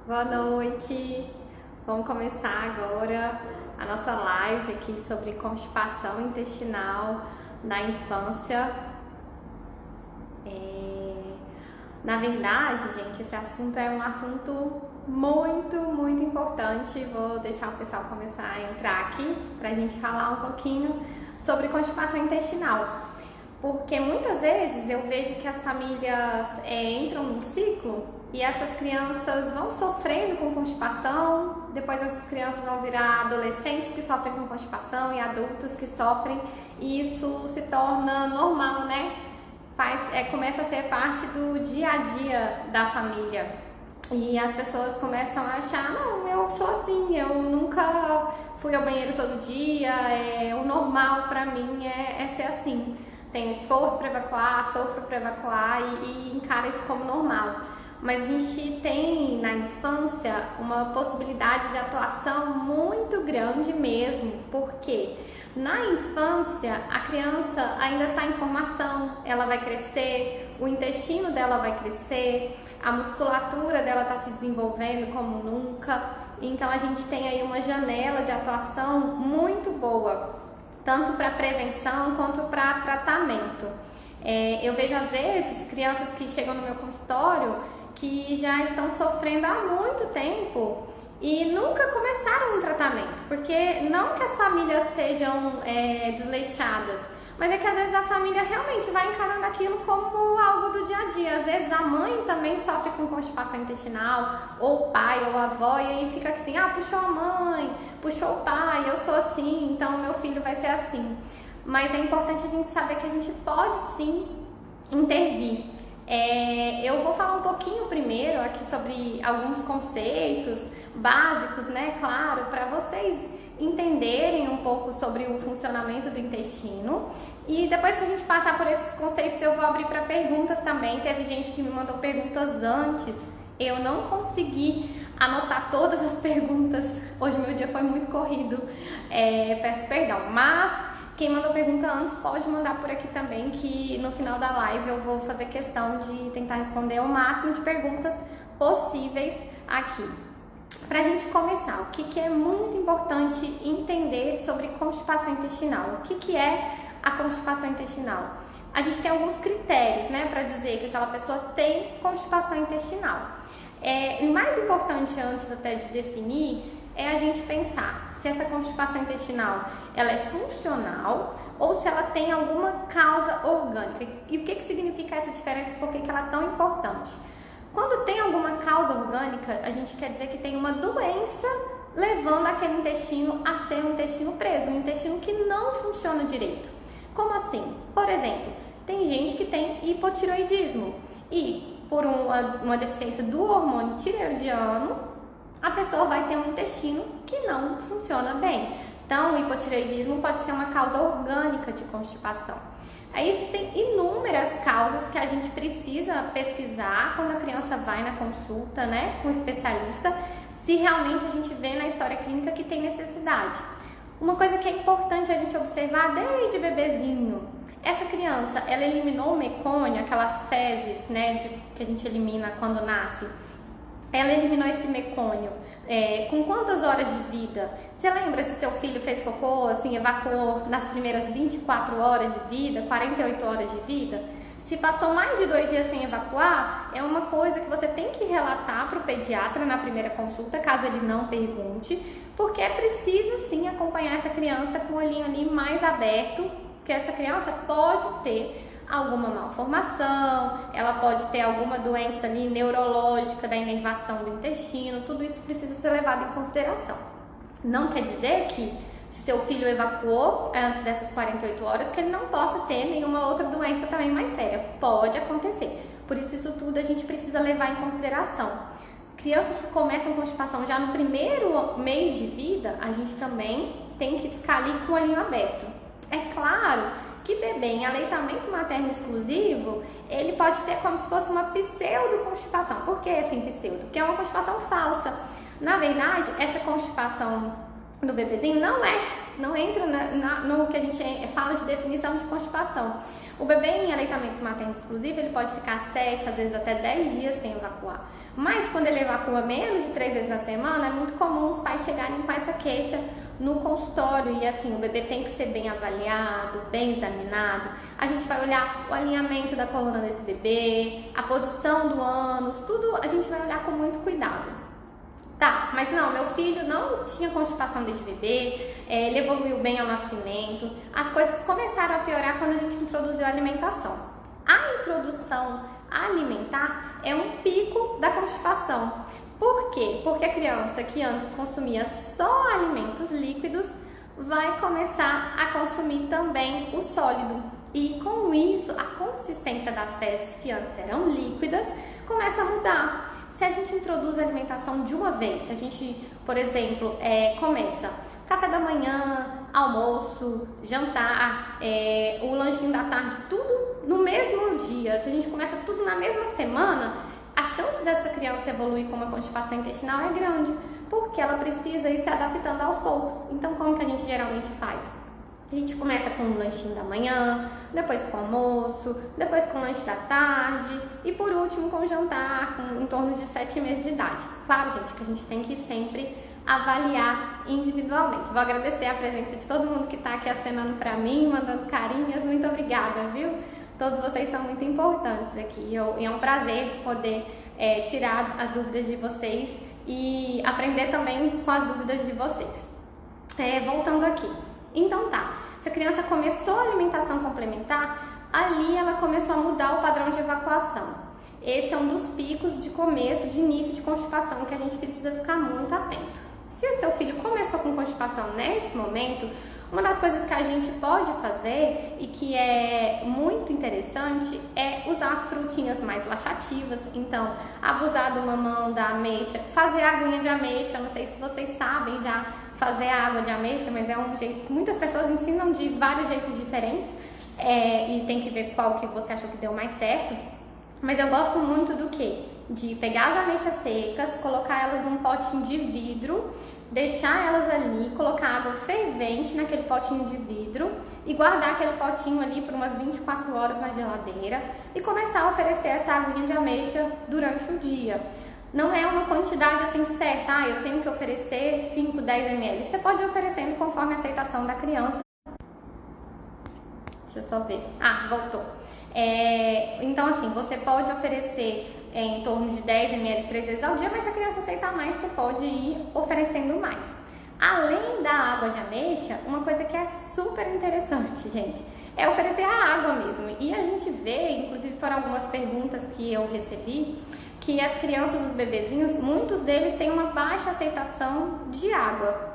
Boa noite! Vamos começar agora a nossa live aqui sobre constipação intestinal na infância. Na verdade, gente, esse assunto é um assunto muito importante. Vou deixar o pessoal começar a entrar aqui para a gente falar um pouquinho sobre constipação intestinal. Porque muitas vezes eu vejo que as famílias entram num ciclo e essas crianças vão sofrendo com constipação, depois essas crianças vão virar adolescentes que sofrem com constipação e adultos que sofrem, e isso se torna normal, né? Começa a ser parte do dia a dia da família. E as pessoas começam a achar, não, eu sou assim, eu nunca fui ao banheiro todo dia, o normal pra mim é ser assim. Tenho esforço para evacuar, sofro para evacuar e encara isso como normal. Mas a gente tem na infância uma possibilidade de atuação muito grande mesmo, porque na infância a criança ainda está em formação, ela vai crescer, o intestino dela vai crescer, a musculatura dela está se desenvolvendo como nunca, então a gente tem aí uma janela de atuação muito boa, tanto para prevenção quanto para tratamento. Eu vejo às vezes crianças que chegam no meu consultório que já estão sofrendo há muito tempo e nunca começaram um tratamento, porque não que as famílias sejam desleixadas, mas é que às vezes a família realmente vai encarando aquilo como algo do dia a dia. Às vezes a mãe também sofre com constipação intestinal, ou o pai, ou a avó, e aí fica assim, puxou a mãe, puxou o pai, eu sou assim, então meu filho vai ser assim. Mas é importante a gente saber que a gente pode sim intervir. Eu vou falar um pouquinho primeiro aqui sobre alguns conceitos básicos, né, claro, para vocês entenderem um pouco sobre o funcionamento do intestino, e depois que a gente passar por esses conceitos eu vou abrir para perguntas também. Teve gente que me mandou perguntas antes, eu não consegui anotar todas as perguntas, hoje meu dia foi muito corrido, peço perdão, mas quem mandou pergunta antes pode mandar por aqui também, que no final da live eu vou fazer questão de tentar responder o máximo de perguntas possíveis aqui. Para a gente começar, o que é muito importante entender sobre constipação intestinal? O que é a constipação intestinal? A gente tem alguns critérios, né, para dizer que aquela pessoa tem constipação intestinal. O mais importante antes até de definir é a gente pensar se essa constipação intestinal ela é funcional ou se ela tem alguma causa orgânica. E o que significa essa diferença e por que ela é tão importante? Quando tem alguma causa orgânica, a gente quer dizer que tem uma doença levando aquele intestino a ser um intestino preso, um intestino que não funciona direito. Como assim? Por exemplo, tem gente que tem hipotireoidismo e por uma deficiência do hormônio tireoidiano, a pessoa vai ter um intestino que não funciona bem. Então, o hipotireoidismo pode ser uma causa orgânica de constipação. Aí existem inúmeras causas que a gente precisa pesquisar quando a criança vai na consulta, né, com o especialista, se realmente a gente vê na história clínica que tem necessidade. Uma coisa que é importante a gente observar desde bebezinho, essa criança, ela eliminou o mecônio, aquelas fezes, né, que a gente elimina quando nasce. Ela eliminou esse mecônio com quantas horas de vida? Você lembra se seu filho fez cocô, assim, evacuou nas primeiras 24 horas de vida, 48 horas de vida? Se passou mais de 2 dias sem evacuar, é uma coisa que você tem que relatar para o pediatra na primeira consulta, caso ele não pergunte, porque é preciso sim acompanhar essa criança com o olhinho ali mais aberto, porque essa criança pode ter alguma malformação, ela pode ter alguma doença ali neurológica da inervação do intestino, tudo isso precisa ser levado em consideração. Não quer dizer que se seu filho evacuou antes dessas 48 horas, que ele não possa ter nenhuma outra doença também mais séria. Pode acontecer. Por isso tudo a gente precisa levar em consideração. Crianças que começam constipação já no primeiro mês de vida, a gente também tem que ficar ali com o olhinho aberto. É claro que bebê em aleitamento materno exclusivo, ele pode ter como se fosse uma pseudo-constipação. Por que assim pseudo? Porque é uma constipação falsa. Na verdade, essa constipação do bebezinho não entra no que a gente fala de definição de constipação. O bebê em aleitamento materno exclusivo, ele pode ficar 7, às vezes até 10 dias sem evacuar. Mas quando ele evacua menos de 3 vezes na semana, é muito comum os pais chegarem com essa queixa no consultório. E assim, o bebê tem que ser bem avaliado, bem examinado. A gente vai olhar o alinhamento da coluna desse bebê, a posição do ânus, tudo a gente vai olhar com muito cuidado. Tá, mas não, meu filho não tinha constipação desde bebê, ele evoluiu bem ao nascimento. As coisas começaram a piorar quando a gente introduziu a alimentação. A introdução alimentar é um pico da constipação. Por quê? Porque a criança que antes consumia só alimentos líquidos vai começar a consumir também o sólido. E com isso, a consistência das fezes, que antes eram líquidas, começa a mudar. Se a gente introduz a alimentação de uma vez, se a gente, por exemplo, começa café da manhã, almoço, jantar, o lanchinho da tarde, tudo no mesmo dia, se a gente começa tudo na mesma semana, a chance dessa criança evoluir com uma constipação intestinal é grande, porque ela precisa ir se adaptando aos poucos. Então, como que a gente geralmente faz? A gente começa com o lanchinho da manhã, depois com o almoço, depois com o lanche da tarde e por último com o jantar, em torno de 7 meses de idade. Claro, gente, que a gente tem que sempre avaliar individualmente. Vou agradecer a presença de todo mundo que está aqui acenando para mim, mandando carinhas. Muito obrigada, viu? Todos vocês são muito importantes aqui e é um prazer poder tirar as dúvidas de vocês e aprender também com as dúvidas de vocês. Voltando aqui. Então tá, se a criança começou a alimentação complementar, ali ela começou a mudar o padrão de evacuação. Esse é um dos picos de começo, de início de constipação que a gente precisa ficar muito atento. Se o seu filho começou com constipação nesse momento, uma das coisas que a gente pode fazer e que é muito interessante é usar as frutinhas mais laxativas. Então, abusar do mamão, da ameixa, fazer a aguinha de ameixa. Não sei se vocês sabem já fazer a água de ameixa, mas é um jeito, muitas pessoas ensinam de vários jeitos diferentes e tem que ver qual que você achou que deu mais certo. Mas eu gosto muito do que? De pegar as ameixas secas, colocar elas num potinho de vidro, deixar elas ali, colocar água fervente naquele potinho de vidro e guardar aquele potinho ali por umas 24 horas na geladeira e começar a oferecer essa aguinha de ameixa durante o dia. Não é uma quantidade assim certa, eu tenho que oferecer 5, 10 ml. Você pode ir oferecendo conforme a aceitação da criança. Deixa eu só ver. Voltou. Então assim, você pode oferecer em torno de 10 ml 3 vezes ao dia, mas se a criança aceitar mais, você pode ir oferecendo mais. Além da água de ameixa, uma coisa que é super interessante, gente, é oferecer a água mesmo. E a gente vê, inclusive foram algumas perguntas que eu recebi, que as crianças, os bebezinhos, muitos deles têm uma baixa aceitação de água.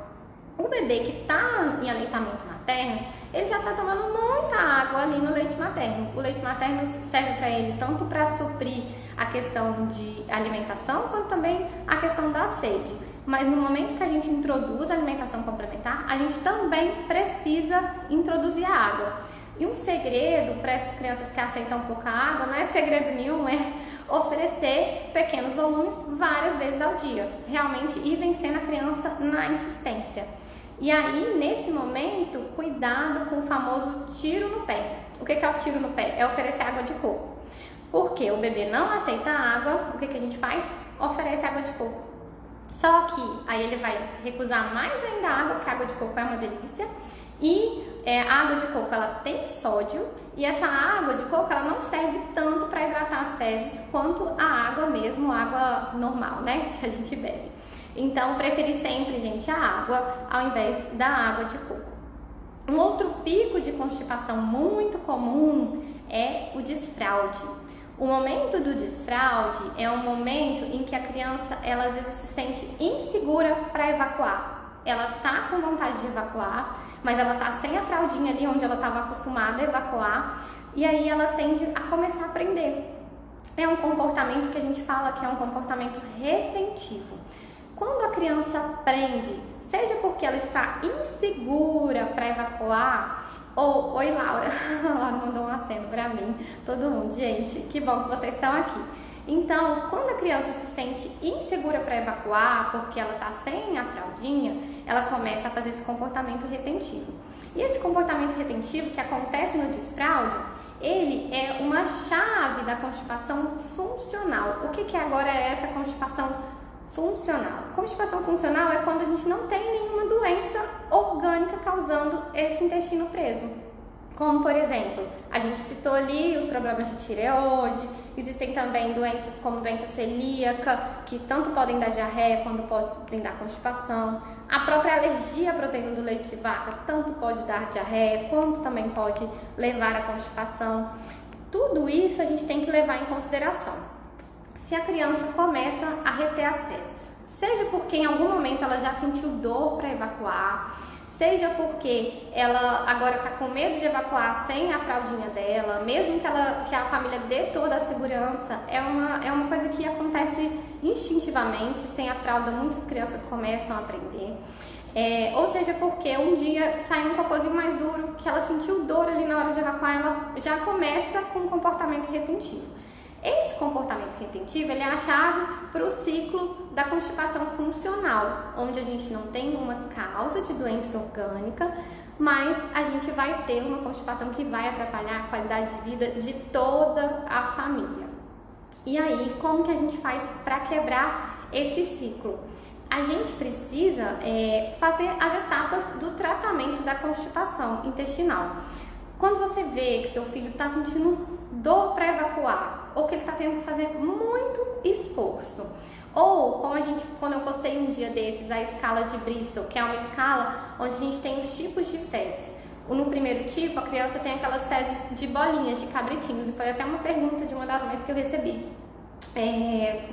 O bebê que está em aleitamento materno, ele já está tomando muita água ali no leite materno. O leite materno serve para ele tanto para suprir a questão de alimentação, quanto também a questão da sede. Mas no momento que a gente introduz a alimentação complementar, a gente também precisa introduzir a água. E um segredo para essas crianças que aceitam pouca água, não é segredo nenhum, é oferecer pequenos volumes várias vezes ao dia. Realmente ir vencendo a criança na insistência. E aí, nesse momento, cuidado com o famoso tiro no pé. O que é o tiro no pé? É oferecer água de coco. Porque o bebê não aceita água, o que a gente faz? Oferece água de coco. Só que aí ele vai recusar mais ainda a água, porque a água de coco é uma delícia. E a água de coco, ela tem sódio, e essa água de coco, ela não serve tanto para hidratar as fezes quanto a água mesmo, a água normal, né, que a gente bebe. Então, preferir sempre, gente, a água ao invés da água de coco. Um outro pico de constipação muito comum é o desfraude. O momento do desfraude é um momento em que a criança, ela às vezes se sente insegura para evacuar. Ela tá com vontade de evacuar, mas ela tá sem a fraldinha ali onde ela estava acostumada a evacuar, e aí ela tende a começar a prender. É um comportamento que a gente fala que é um comportamento retentivo. Quando a criança prende, seja porque ela está insegura para evacuar, ou... Oi, Laura. Laura mandou um aceno para mim. Todo mundo, gente, que bom que vocês estão aqui. Então, quando a criança se sente insegura para evacuar, porque ela está sem a fraldinha, ela começa a fazer esse comportamento retentivo. E esse comportamento retentivo que acontece no desfraude, ele é uma chave da constipação funcional. O que agora é essa constipação funcional? Constipação funcional é quando a gente não tem nenhuma doença orgânica causando esse intestino preso. Como, por exemplo, a gente citou ali os problemas de tireoide, existem também doenças como doença celíaca, que tanto podem dar diarreia quanto podem dar constipação. A própria alergia à proteína do leite de vaca tanto pode dar diarreia, quanto também pode levar à constipação. Tudo isso a gente tem que levar em consideração. Se a criança começa a reter as fezes, seja porque em algum momento ela já sentiu dor para evacuar, seja porque ela agora está com medo de evacuar sem a fraldinha dela, mesmo que a família dê toda a segurança, é uma coisa que acontece instintivamente, sem a fralda muitas crianças começam a aprender. Ou seja, porque um dia saiu um cocôzinho mais duro, que ela sentiu dor ali na hora de evacuar, ela já começa com um comportamento retentivo. Esse comportamento retentivo ele é a chave para o ciclo da constipação funcional, onde a gente não tem uma causa de doença orgânica, mas a gente vai ter uma constipação que vai atrapalhar a qualidade de vida de toda a família. E aí, como que a gente faz para quebrar esse ciclo? A gente precisa fazer as etapas do tratamento da constipação intestinal. Quando você vê que seu filho está sentindo dor para evacuar, ou que ele está tendo que fazer muito esforço, ou quando eu postei um dia desses a escala de Bristol, que é uma escala onde a gente tem os tipos de fezes. No primeiro tipo, a criança tem aquelas fezes de bolinhas, de cabritinhos, e foi até uma pergunta de uma das mães que eu recebi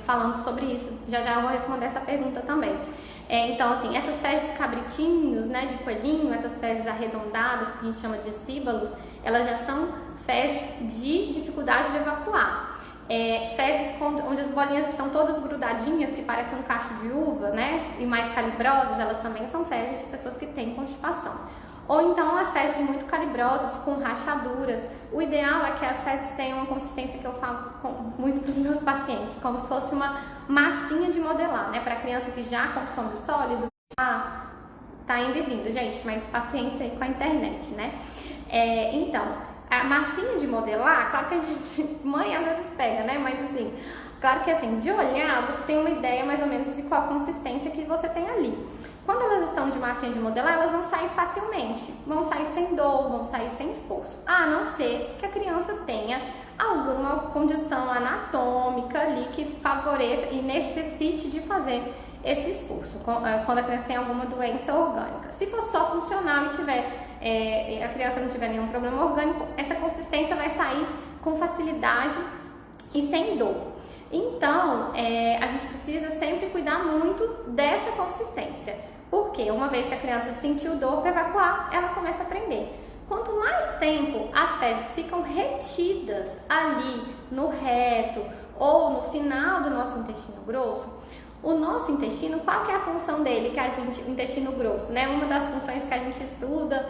falando sobre isso. Já eu vou responder essa pergunta também. Então, assim, essas fezes de cabritinhos, né, de coelhinho, essas fezes arredondadas, que a gente chama de síbalos, elas já são fezes de dificuldade de evacuar. Fezes onde as bolinhas estão todas grudadinhas, que parecem um cacho de uva, né, e mais calibrosas, elas também são fezes de pessoas que têm constipação. Ou então as fezes muito calibrosas, com rachaduras. O ideal é que as fezes tenham uma consistência que eu falo muito para os meus pacientes, como se fosse uma massinha de modelar, né? Para criança que já consome o sólido, tá indo e vindo, gente, mas paciência aí com a internet, né? Então, a massinha de modelar, claro que a gente, mãe às vezes pega, né? Mas assim, claro que assim, de olhar, você tem uma ideia mais ou menos de qual a consistência que você tem ali. Quando elas estão de massinha de modelar, elas vão sair facilmente, vão sair sem dor, vão sair sem esforço, a não ser que a criança tenha alguma condição anatômica ali que favoreça e necessite de fazer esse esforço, quando a criança tem alguma doença orgânica. Se for só funcional e a criança não tiver nenhum problema orgânico, essa consistência vai sair com facilidade e sem dor. Então, a gente precisa sempre cuidar muito dessa consistência. Porque uma vez que a criança sentiu dor para evacuar, ela começa a aprender. Quanto mais tempo as fezes ficam retidas ali no reto ou no final do nosso intestino grosso, o nosso intestino, qual que é a função dele, o intestino grosso, né? Uma das funções que a gente estuda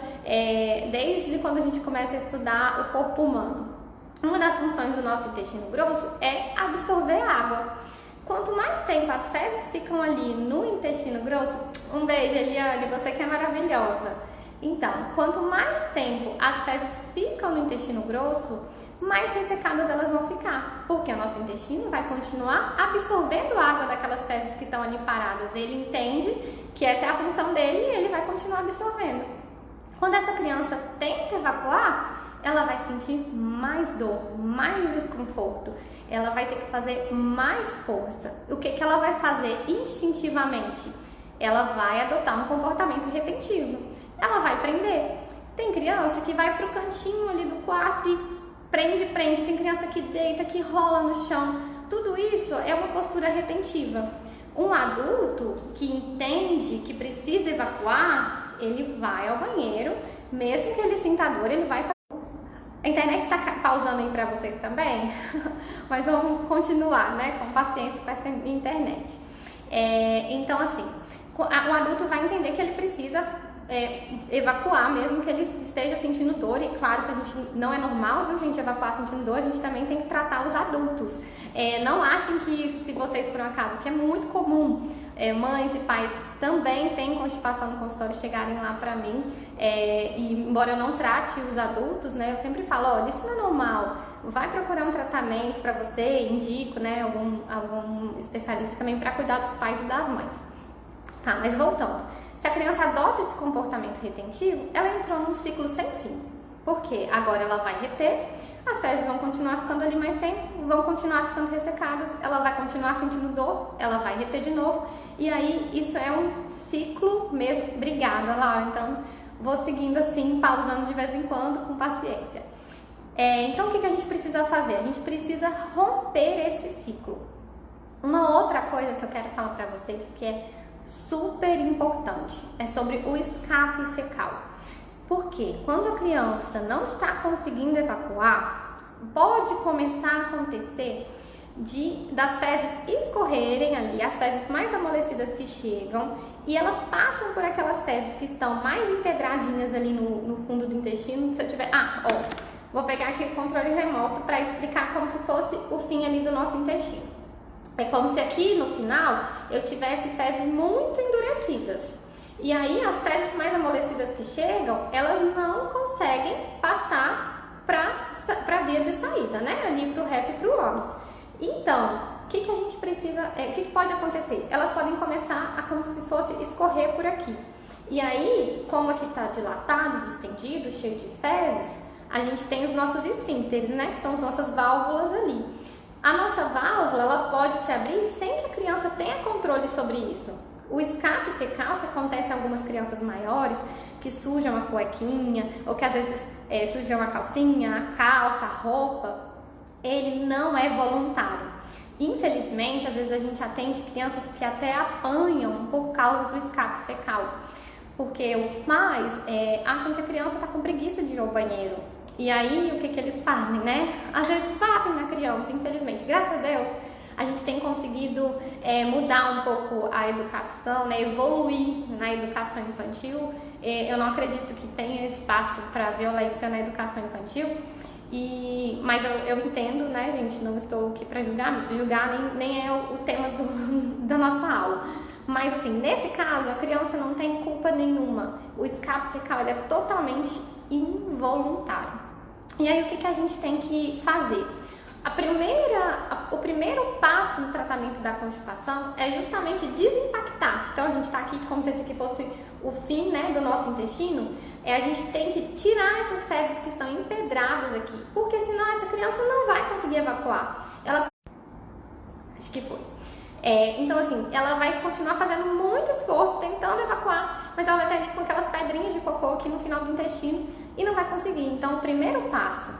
desde quando a gente começa a estudar o corpo humano. Uma das funções do nosso intestino grosso é absorver água. Quanto mais tempo as fezes ficam ali no intestino grosso, um beijo, Eliane, você que é maravilhosa. Então, quanto mais tempo as fezes ficam no intestino grosso, mais ressecadas elas vão ficar, porque o nosso intestino vai continuar absorvendo água daquelas fezes que estão ali paradas. Ele entende que essa é a função dele e ele vai continuar absorvendo. Quando essa criança tenta evacuar, ela vai sentir mais dor, mais desconforto. Ela vai ter que fazer mais força. O que ela vai fazer instintivamente? Ela vai adotar um comportamento retentivo. Ela vai prender. Tem criança que vai pro cantinho ali do quarto e prende. Tem criança que deita, que rola no chão. Tudo isso é uma postura retentiva. Um adulto que entende que precisa evacuar, ele vai ao banheiro, mesmo que ele sinta dor, ele vai fazer. A internet está pausando aí para vocês também, mas vamos continuar, né, com paciência com essa internet. Então, assim, o adulto vai entender que ele precisa evacuar, mesmo que ele esteja sentindo dor. E claro que a gente não é normal, viu, gente, evacuar sentindo dor. A gente também tem que tratar os adultos. Não achem que, se vocês, por um acaso, que é muito comum, mães e pais que também têm constipação no consultório chegarem lá pra mim, e embora eu não trate os adultos, né, eu sempre falo, olha, isso não é normal, vai procurar um tratamento pra você, indico, né, algum especialista também pra cuidar dos pais e das mães. Tá, mas voltando, se a criança adota esse comportamento retentivo, ela entrou num ciclo sem fim. Porque agora ela vai reter, as fezes vão continuar ficando ali mais tempo, vão continuar ficando ressecadas, ela vai continuar sentindo dor, ela vai reter de novo, e aí isso é um ciclo mesmo. Obrigada, Laura. Então vou seguindo assim, pausando de vez em quando, com paciência. Então o que a gente precisa fazer? A gente precisa romper esse ciclo. Uma outra coisa que eu quero falar pra vocês que é super importante é sobre o escape fecal. Porque quando a criança não está conseguindo evacuar, pode começar a acontecer das fezes escorrerem ali, as fezes mais amolecidas que chegam, e elas passam por aquelas fezes que estão mais empedradinhas ali no fundo do intestino. Se eu tiver... vou pegar aqui o controle remoto para explicar como se fosse o fim ali do nosso intestino. É como se aqui no final eu tivesse fezes muito endurecidas. E aí as fezes mais amolecidas que chegam, elas não conseguem passar para a via de saída, né? Ali para o reto e para o ônus. Então, o que a gente precisa, o que pode acontecer? Elas podem começar a como se fosse escorrer por aqui. E aí, como aqui está dilatado, distendido, cheio de fezes, a gente tem os nossos esfíncteres, né? Que são as nossas válvulas ali. A nossa válvula, ela pode se abrir sem que a criança tenha controle sobre isso. O escape fecal, que acontece em algumas crianças maiores, que sujam a cuequinha, ou que às vezes sujam a calcinha, a calça, a roupa, ele não é voluntário. Infelizmente, às vezes a gente atende crianças que até apanham por causa do escape fecal. Porque os pais acham que a criança está com preguiça de ir ao banheiro. E aí, o que eles fazem, né? Às vezes batem na criança, infelizmente. Graças a Deus, a gente tem conseguido mudar um pouco a educação, né? Evoluir na educação infantil. Eu não acredito que tenha espaço para violência na educação infantil. Mas eu entendo, né, gente? Não estou aqui para julgar nem é o tema da nossa aula. Mas, assim, nesse caso, a criança não tem culpa nenhuma. O escape fecal ele é totalmente involuntário. E aí, o que a gente tem que fazer? O primeiro passo no tratamento da constipação é justamente desimpactar. Então, a gente está aqui como se esse aqui fosse o fim, né, do nosso intestino. A gente tem que tirar essas fezes que estão empedradas aqui, porque senão essa criança não vai conseguir evacuar. Acho que foi. Então, assim, ela vai continuar fazendo muito esforço, tentando evacuar, mas ela vai estar ali com aquelas pedrinhas de cocô aqui no final do intestino e não vai conseguir. Então, o primeiro passo,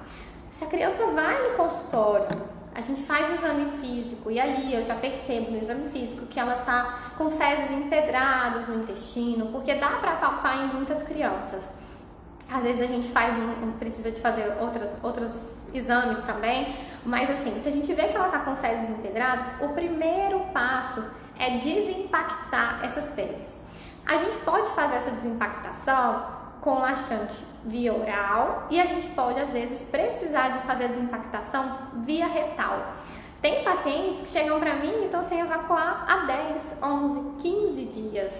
se a criança vai no consultório, a gente faz o exame físico e ali eu já percebo no exame físico que ela tá com fezes empedradas no intestino, porque dá para palpar em muitas crianças. Às vezes a gente precisa de fazer outros exames também, mas assim, se a gente vê que ela tá com fezes empedradas, o primeiro passo é desimpactar essas fezes. A gente pode fazer essa desimpactação com laxante via oral e a gente pode, às vezes, precisar de fazer a desimpactação via retal. Tem pacientes que chegam para mim e estão sem evacuar há 10, 11, 15 dias.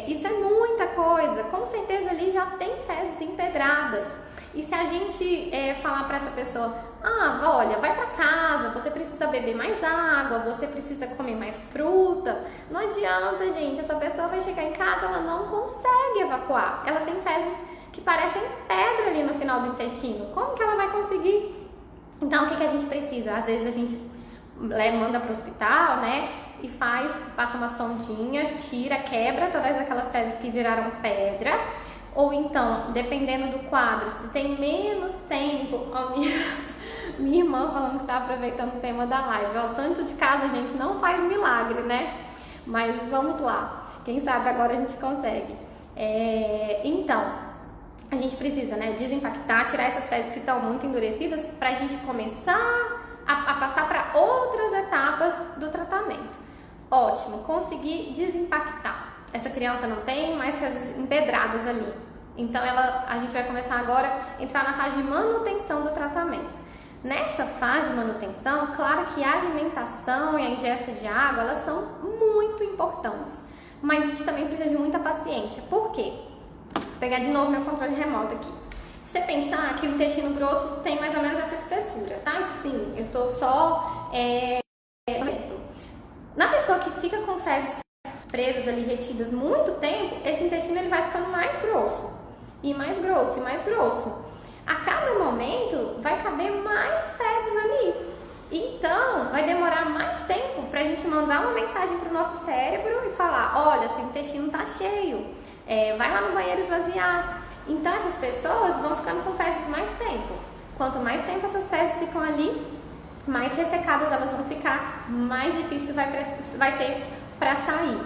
Isso é muita coisa, com certeza ali já tem fezes empedradas. E se a gente falar para essa pessoa, olha, vai para casa, você precisa beber mais água, você precisa comer mais fruta, não adianta, gente, essa pessoa vai chegar em casa, ela não consegue evacuar, ela tem fezes que parecem pedra ali no final do intestino, como que ela vai conseguir? Então, o que a gente precisa? Às vezes a gente manda para o hospital, né? E passa uma sondinha, tira, quebra todas aquelas fezes que viraram pedra. Ou então, dependendo do quadro, se tem menos tempo, minha irmã falando que tá aproveitando o tema da live. O santo de casa, gente, não faz milagre, né? Mas vamos lá, quem sabe agora a gente consegue. Então, a gente precisa, né, desimpactar, tirar essas fezes que estão muito endurecidas pra gente começar a passar para outras etapas do tratamento. Ótimo, conseguir desimpactar. essa criança não tem mais fezes empedradas ali. Então a gente vai começar agora a entrar na fase de manutenção do tratamento. Nessa fase de manutenção, claro que a alimentação e a ingesta de água, elas são muito importantes, mas a gente também precisa de muita paciência. Por quê? Vou pegar de novo meu controle remoto aqui. Se você pensar que o intestino grosso tem mais ou menos essa espessura, tá? Isso sim, eu estou só... Na pessoa que fica com fezes presas ali, retidas muito tempo, esse intestino ele vai ficando mais grosso, e mais grosso, e mais grosso. A cada momento vai caber mais fezes ali. Então, vai demorar mais tempo para a gente mandar uma mensagem para o nosso cérebro e falar: olha, seu intestino está cheio, vai lá no banheiro esvaziar. Então, essas pessoas vão ficando com fezes mais tempo. Quanto mais tempo essas fezes ficam ali, mais ressecadas elas vão ficar, mais difícil vai ser para sair.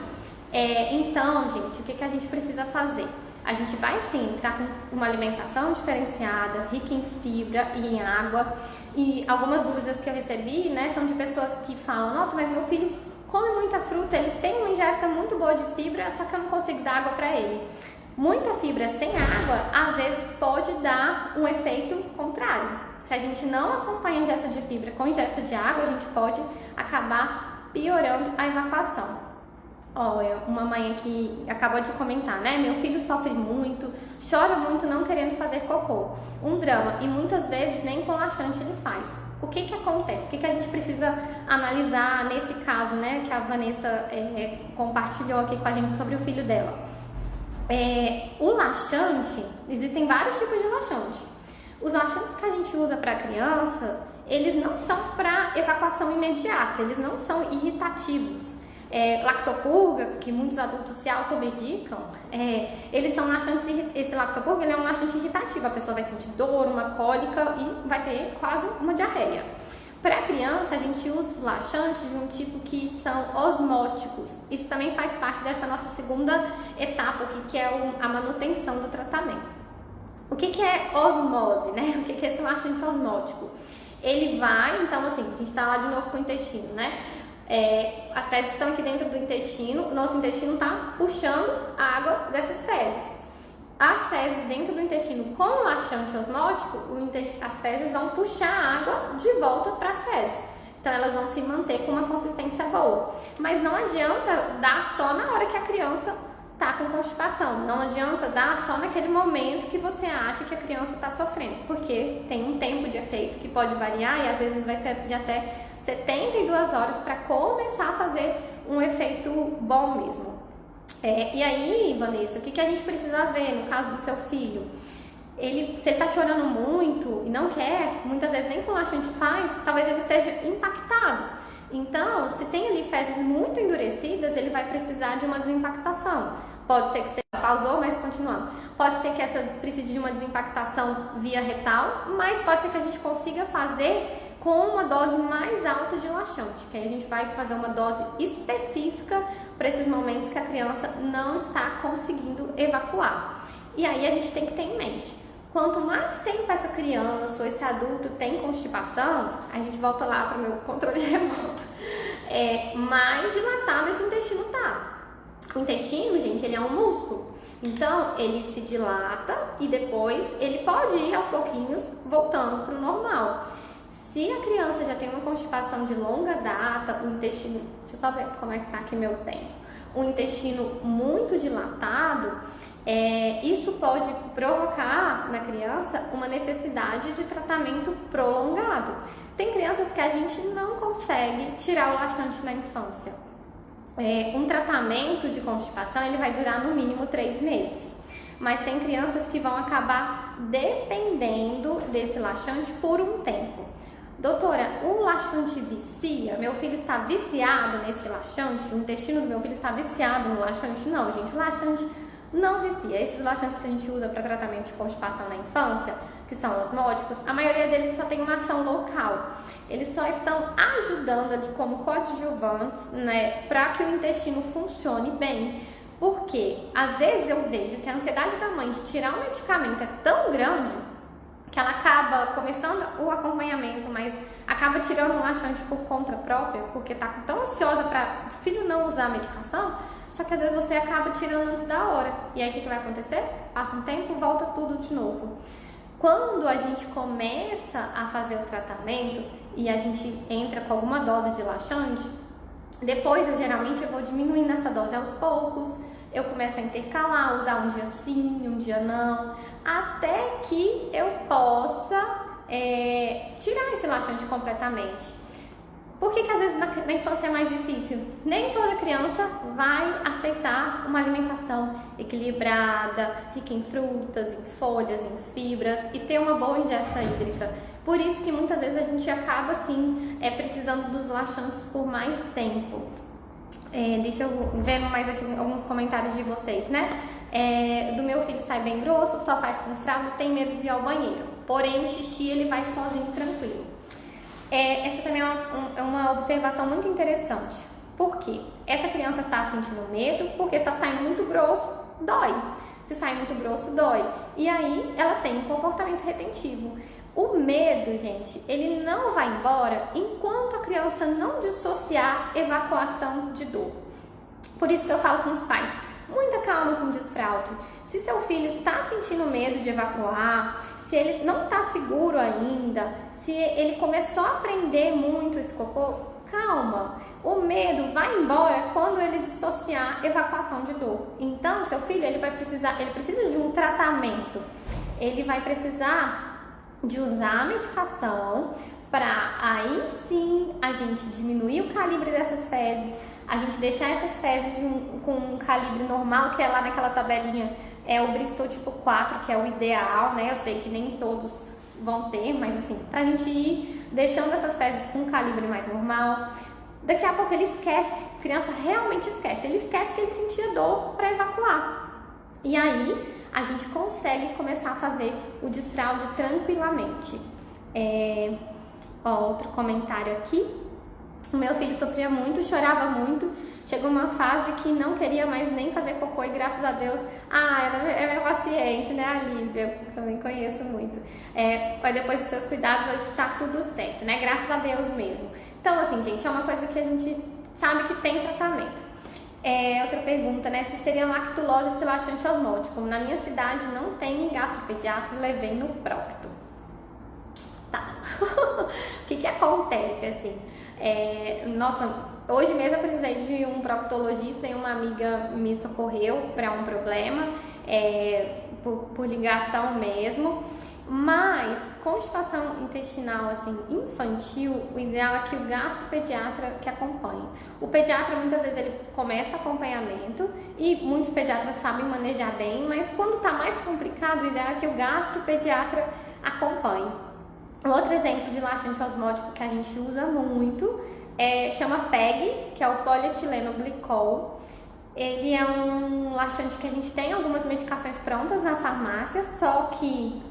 Então, gente, o que a gente precisa fazer? A gente vai sim entrar com uma alimentação diferenciada, rica em fibra e em água. E algumas dúvidas que eu recebi, né, são de pessoas que falam: nossa, mas meu filho come muita fruta, ele tem uma ingesta muito boa de fibra, só que eu não consigo dar água para ele. Muita fibra sem água, às vezes pode dar um efeito contrário. Se a gente não acompanha a ingesta de fibra com ingesta de água, a gente pode acabar piorando a evacuação. Olha, uma mãe aqui acabou de comentar, né? Meu filho sofre muito, chora muito não querendo fazer cocô. Um drama, e muitas vezes nem com laxante ele faz. O que acontece? O que a gente precisa analisar nesse caso, né? Que a Vanessa compartilhou aqui com a gente sobre o filho dela. O laxante, existem vários tipos de laxante. Os laxantes que a gente usa para criança, eles não são para evacuação imediata, eles não são irritativos. Lactopurga, que muitos adultos se automedicam, eles são laxantes. Esse lactopurga ele é um laxante irritativo, a pessoa vai sentir dor, uma cólica e vai ter quase uma diarreia. Para criança, a gente usa os laxantes de um tipo que são osmóticos. Isso também faz parte dessa nossa segunda etapa aqui, que é a manutenção do tratamento. O que é osmose, né? O que é esse laxante osmótico? Ele vai, então assim, a gente está lá de novo com o intestino, né? As fezes estão aqui dentro do intestino, o nosso intestino está puxando a água dessas fezes. As fezes dentro do intestino com o laxante osmótico, as fezes vão puxar a água de volta para as fezes. Então elas vão se manter com uma consistência boa. Mas não adianta dar só na hora que a criança está com constipação. Não adianta dar só naquele momento que você acha que a criança está sofrendo. Porque tem um tempo de efeito que pode variar e às vezes vai ser de até 72 horas para começar a fazer um efeito bom mesmo. E aí, Vanessa, o que a gente precisa ver no caso do seu filho? Se ele está chorando muito e não quer, muitas vezes nem com laxante faz, talvez ele esteja impactado. Então, se tem ali fezes muito endurecidas, ele vai precisar de uma desimpactação. Pode ser que você pausou, mas continuando. Pode ser que essa precise de uma desimpactação via retal, mas pode ser que a gente consiga fazer com uma dose mais alta de laxante, que aí a gente vai fazer uma dose específica para esses momentos que a criança não está conseguindo evacuar. E aí a gente tem que ter em mente, quanto mais tempo essa criança ou esse adulto tem constipação, a gente volta lá para o meu controle remoto, mais dilatado esse intestino tá. O intestino, gente, ele é um músculo, então ele se dilata e depois ele pode ir aos pouquinhos voltando para o normal. Se a criança já tem uma constipação de longa data, o intestino, deixa eu só ver como é que tá aqui meu tempo, um intestino muito dilatado, isso pode provocar na criança uma necessidade de tratamento prolongado. Tem crianças que a gente não consegue tirar o laxante na infância. Um tratamento de constipação ele vai durar no mínimo 3 meses. Mas tem crianças que vão acabar dependendo desse laxante por um tempo. Doutora, o laxante vicia? Meu filho está viciado nesse laxante? O intestino do meu filho está viciado no laxante? Não, gente, o laxante não vicia. Esses laxantes que a gente usa para tratamento de constipação na infância, que são osmóticos, a maioria deles só tem uma ação local. Eles só estão ajudando ali como coadjuvantes, né, para que o intestino funcione bem. Porque às vezes eu vejo que a ansiedade da mãe de tirar um medicamento é tão grande que ela acaba começando o acompanhamento, mas acaba tirando o laxante por conta própria, porque tá tão ansiosa para o filho não usar a medicação, só que às vezes você acaba tirando antes da hora. E aí o que vai acontecer? Passa um tempo, volta tudo de novo. Quando a gente começa a fazer o tratamento e a gente entra com alguma dose de laxante, depois eu vou diminuindo essa dose aos poucos, eu começo a intercalar, usar um dia sim, um dia não, até que eu possa tirar esse laxante completamente. Por que às vezes na infância é mais difícil? Nem toda criança vai aceitar uma alimentação equilibrada, rica em frutas, em folhas, em fibras e ter uma boa ingesta hídrica. Por isso que muitas vezes a gente acaba assim precisando dos laxantes por mais tempo. Deixa eu ver mais aqui alguns comentários de vocês, né? Do meu filho sai bem grosso, só faz com fralda, tem medo de ir ao banheiro. Porém o xixi ele vai sozinho, tranquilo. Essa também é uma observação muito interessante. Por quê? Essa criança está sentindo medo porque está saindo muito grosso, dói. Se sai muito grosso, dói. E aí ela tem um comportamento retentivo. O medo, gente, ele não vai embora enquanto a criança não dissociar evacuação de dor. Por isso que eu falo com os pais, muita calma com o desfraude. Se seu filho está sentindo medo de evacuar, se ele não está seguro ainda, se ele começou a aprender muito esse cocô, calma. O medo vai embora quando ele dissociar evacuação de dor. Então, seu filho ele precisa de um tratamento. Ele vai precisar de usar a medicação para aí sim a gente diminuir o calibre dessas fezes, a gente deixar essas fezes com um calibre normal, que é lá naquela tabelinha, o Bristol tipo 4, que é o ideal, né? Eu sei que nem todos vão ter, mas assim, pra gente ir deixando essas fezes com um calibre mais normal. Daqui a pouco ele esquece, a criança realmente esquece, ele esquece que ele sentia dor para evacuar. E aí a gente consegue começar a fazer o desfraude tranquilamente. Outro comentário aqui. O meu filho sofria muito, chorava muito. Chegou uma fase que não queria mais nem fazer cocô e graças a Deus, ela é paciente, né, a Lívia? Eu também conheço muito. Depois dos seus cuidados, hoje tá tudo certo, né? Graças a Deus mesmo. Então, assim, gente, é uma coisa que a gente sabe que tem tratamento. Outra pergunta, né? Se seria lactulose esse laxante osmótico. Na minha cidade não tem gastropediatra e levei no procto. Tá. O que acontece, assim? Hoje mesmo eu precisei de um proctologista e uma amiga me socorreu para um problema, por ligação mesmo. Mas constipação intestinal assim, infantil, o ideal é que o gastropediatra que acompanhe. O pediatra muitas vezes ele começa acompanhamento e muitos pediatras sabem manejar bem, mas quando está mais complicado, o ideal é que o gastropediatra acompanhe. Outro exemplo de laxante osmótico que a gente usa muito chama PEG, que é o polietileno glicol. Ele é um laxante que a gente tem algumas medicações prontas na farmácia, só que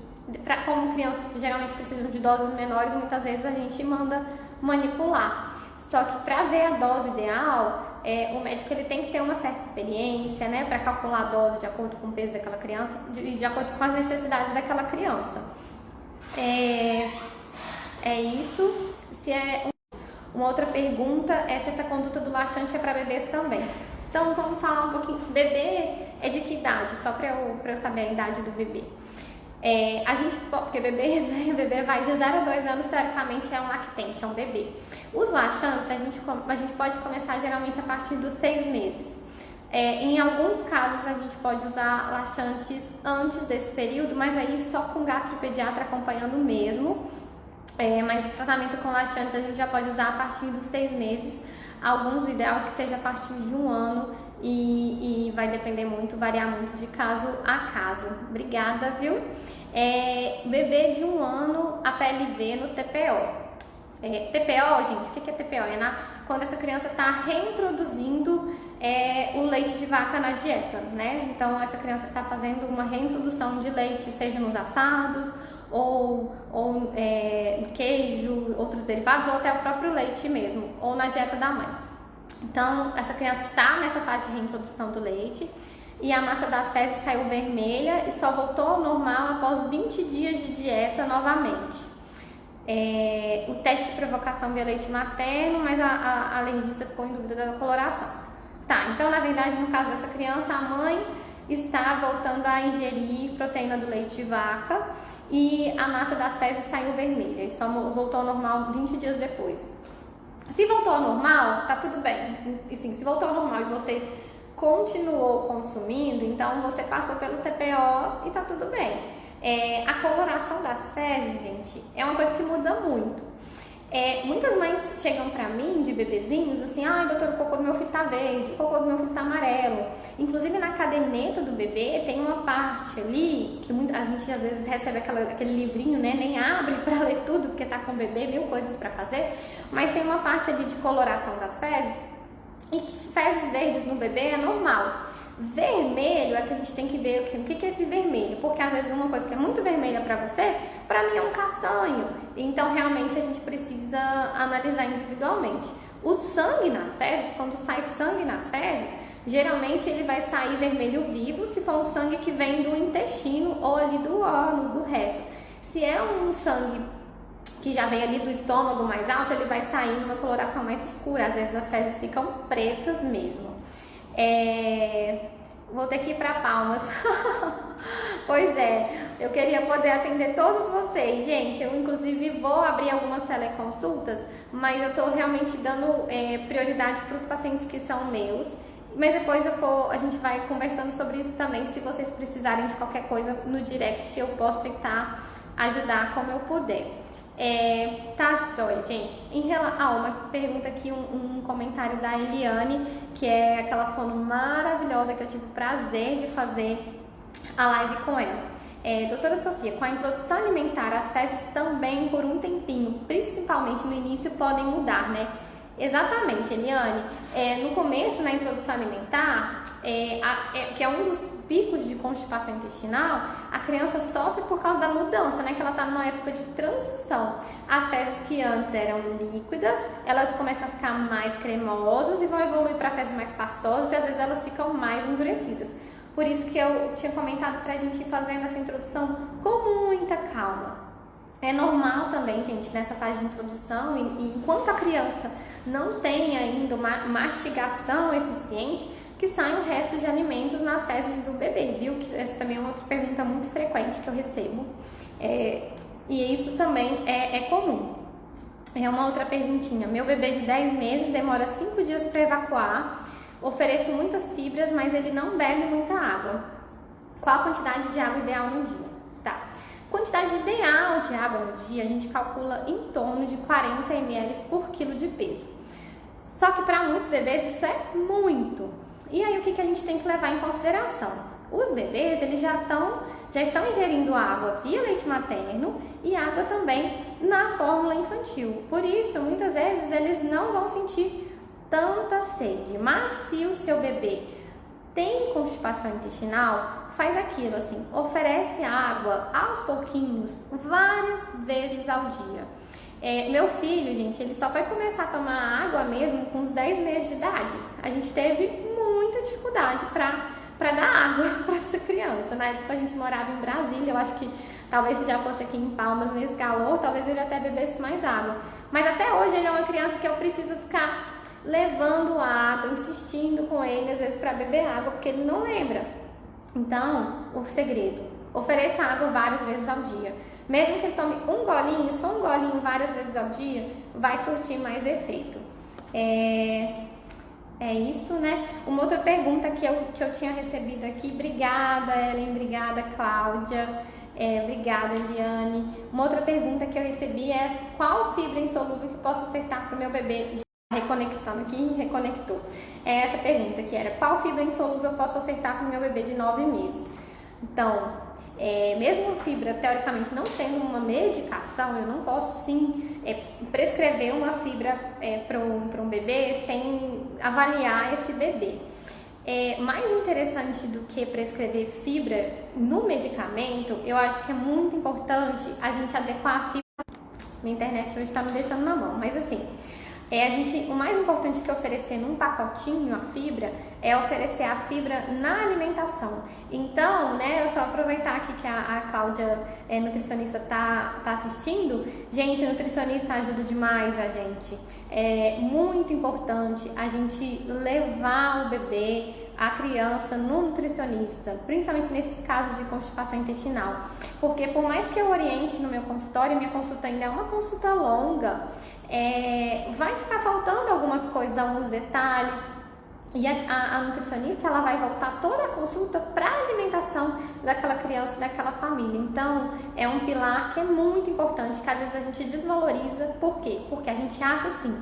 como crianças geralmente precisam de doses menores, muitas vezes a gente manda manipular. Só que para ver a dose ideal, o médico ele tem que ter uma certa experiência, né, para calcular a dose de acordo com o peso daquela criança e de acordo com as necessidades daquela criança. Isso. Uma outra pergunta é se essa conduta do laxante é para bebês também. Então vamos falar um pouquinho. Bebê é de que idade? Só para eu saber a idade do bebê. Porque bebê, né, bebê vai de 0 a 2 anos, teoricamente é um lactente, é um bebê. Os laxantes a gente pode começar geralmente a partir dos 6 meses. Em alguns casos a gente pode usar laxantes antes desse período, mas aí só com gastropediatra acompanhando mesmo. Mas o tratamento com laxantes a gente já pode usar a partir dos 6 meses. Alguns, o ideal é que seja a partir de 1 ano e vai depender muito, variar muito de caso a caso. Obrigada, viu? Bebê de 1 ano, a PLV no TPO. TPO, gente, o que é TPO? Quando essa criança está reintroduzindo o leite de vaca na dieta, né? Então, essa criança está fazendo uma reintrodução de leite, seja nos assados, ou queijo, outros derivados, ou até o próprio leite mesmo, ou na dieta da mãe. Então, essa criança está nessa fase de reintrodução do leite e a massa das fezes saiu vermelha e só voltou ao normal após 20 dias de dieta novamente. O teste de provocação via leite materno, mas a alergista ficou em dúvida da coloração. Tá, então na verdade no caso dessa criança, a mãe está voltando a ingerir proteína do leite de vaca e a massa das fezes saiu vermelha e só voltou ao normal 20 dias depois. Se voltou ao normal, tá tudo bem. E sim, se voltou ao normal e você continuou consumindo, então você passou pelo TPO e tá tudo bem. A coloração das fezes, gente, é uma coisa que muda muito. Muitas mães chegam pra mim de bebezinhos assim, ai doutor, o cocô do meu filho tá verde, o cocô do meu filho tá amarelo. Inclusive na caderneta do bebê tem uma parte ali que a gente às vezes recebe aquele livrinho, né? Nem abre pra ler tudo porque tá com o bebê, mil coisas pra fazer. Mas tem uma parte ali de coloração das fezes e que fezes verdes no bebê é normal. Vermelho é que a gente tem que ver o que é esse vermelho, porque às vezes uma coisa que é muito vermelha pra você, pra mim é um castanho. Então realmente a gente precisa analisar individualmente. O sangue nas fezes, quando sai sangue nas fezes, geralmente ele vai sair vermelho vivo se for um sangue que vem do intestino ou ali do ânus, do reto. Se é um sangue que já vem ali do estômago mais alto, ele vai sair numa coloração mais escura. Às vezes as fezes ficam pretas mesmo. Vou ter que ir para Palmas. Pois é, eu queria poder atender todos vocês. Gente, eu inclusive vou abrir algumas teleconsultas, mas eu tô realmente dando prioridade para os pacientes que são meus. Mas depois a gente vai conversando sobre isso também. Se vocês precisarem de qualquer coisa no direct, eu posso tentar ajudar como eu puder. Tá, história, gente. Uma pergunta aqui, um comentário da Eliane, que é aquela fono maravilhosa que eu tive o prazer de fazer a live com ela. Doutora Sofia, com a introdução alimentar, as fezes também por um tempinho, principalmente no início, podem mudar, né? Exatamente, Eliane. No começo, na introdução alimentar, que é um dos picos de constipação intestinal, a criança sofre por causa da mudança, né? Que ela está numa época de transição. As fezes que antes eram líquidas, elas começam a ficar mais cremosas e vão evoluir para fezes mais pastosas e às vezes elas ficam mais endurecidas. Por isso que eu tinha comentado pra gente ir fazendo essa introdução com muita calma. É normal também, gente, nessa fase de introdução, e enquanto a criança não tem ainda uma mastigação eficiente, que saem o resto de alimentos nas fezes do bebê, viu? Que essa também é uma outra pergunta muito frequente que eu recebo. E isso também é comum. Uma outra perguntinha. Meu bebê de 10 meses demora 5 dias para evacuar. Ofereço muitas fibras, mas ele não bebe muita água. Qual a quantidade de água ideal no dia? Tá. Quantidade ideal de água no dia, a gente calcula em torno de 40 ml por quilo de peso. Só que para muitos bebês isso é muito. E aí o que a gente tem que levar em consideração? Os bebês, eles já estão ingerindo água via leite materno e água também na fórmula infantil. Por isso, muitas vezes eles não vão sentir tanta sede. Mas se o seu bebê tem constipação intestinal, faz aquilo assim, oferece água aos pouquinhos, várias vezes ao dia. Meu filho, gente, ele só foi começar a tomar água mesmo com uns 10 meses de idade. A gente teve muita dificuldade para dar água para essa criança. Na época a gente morava em Brasília, eu acho que talvez se já fosse aqui em Palmas nesse calor, talvez ele até bebesse mais água. Mas até hoje ele é uma criança que eu preciso ficar levando água, insistindo com ele às vezes para beber água, porque ele não lembra. Então, o segredo, ofereça água várias vezes ao dia. Mesmo que ele tome um golinho, se for um golinho várias vezes ao dia, vai surtir mais efeito. É isso, né? Uma outra pergunta que eu tinha recebido aqui, obrigada Ellen, obrigada Cláudia, obrigada Eliane. Uma outra pergunta que eu recebi é qual fibra insolúvel que posso ofertar para o meu bebê? Reconectando aqui, reconectou. Essa pergunta que era qual fibra insolúvel eu posso ofertar para o meu bebê de 9 meses? Então, mesmo fibra, teoricamente, não sendo uma medicação, eu não posso sim prescrever uma fibra para um bebê sem avaliar esse bebê. Mais interessante do que prescrever fibra no medicamento, eu acho que é muito importante a gente adequar a fibra. Minha internet hoje está me deixando na mão, mas assim, O mais importante que oferecer num pacotinho a fibra é oferecer a fibra na alimentação. Então, né, eu tô aproveitar aqui que a Cláudia, nutricionista, tá assistindo. Gente, nutricionista ajuda demais a gente. É muito importante a gente levar o bebê, a criança, no nutricionista, principalmente nesses casos de constipação intestinal. Porque por mais que eu oriente no meu consultório, minha consulta ainda é uma consulta longa, vai ficar faltando algumas coisas, alguns detalhes. E a nutricionista, ela vai voltar toda a consulta para a alimentação daquela criança e daquela família. Então, é um pilar que é muito importante, que às vezes a gente desvaloriza. Por quê? Porque a gente acha assim: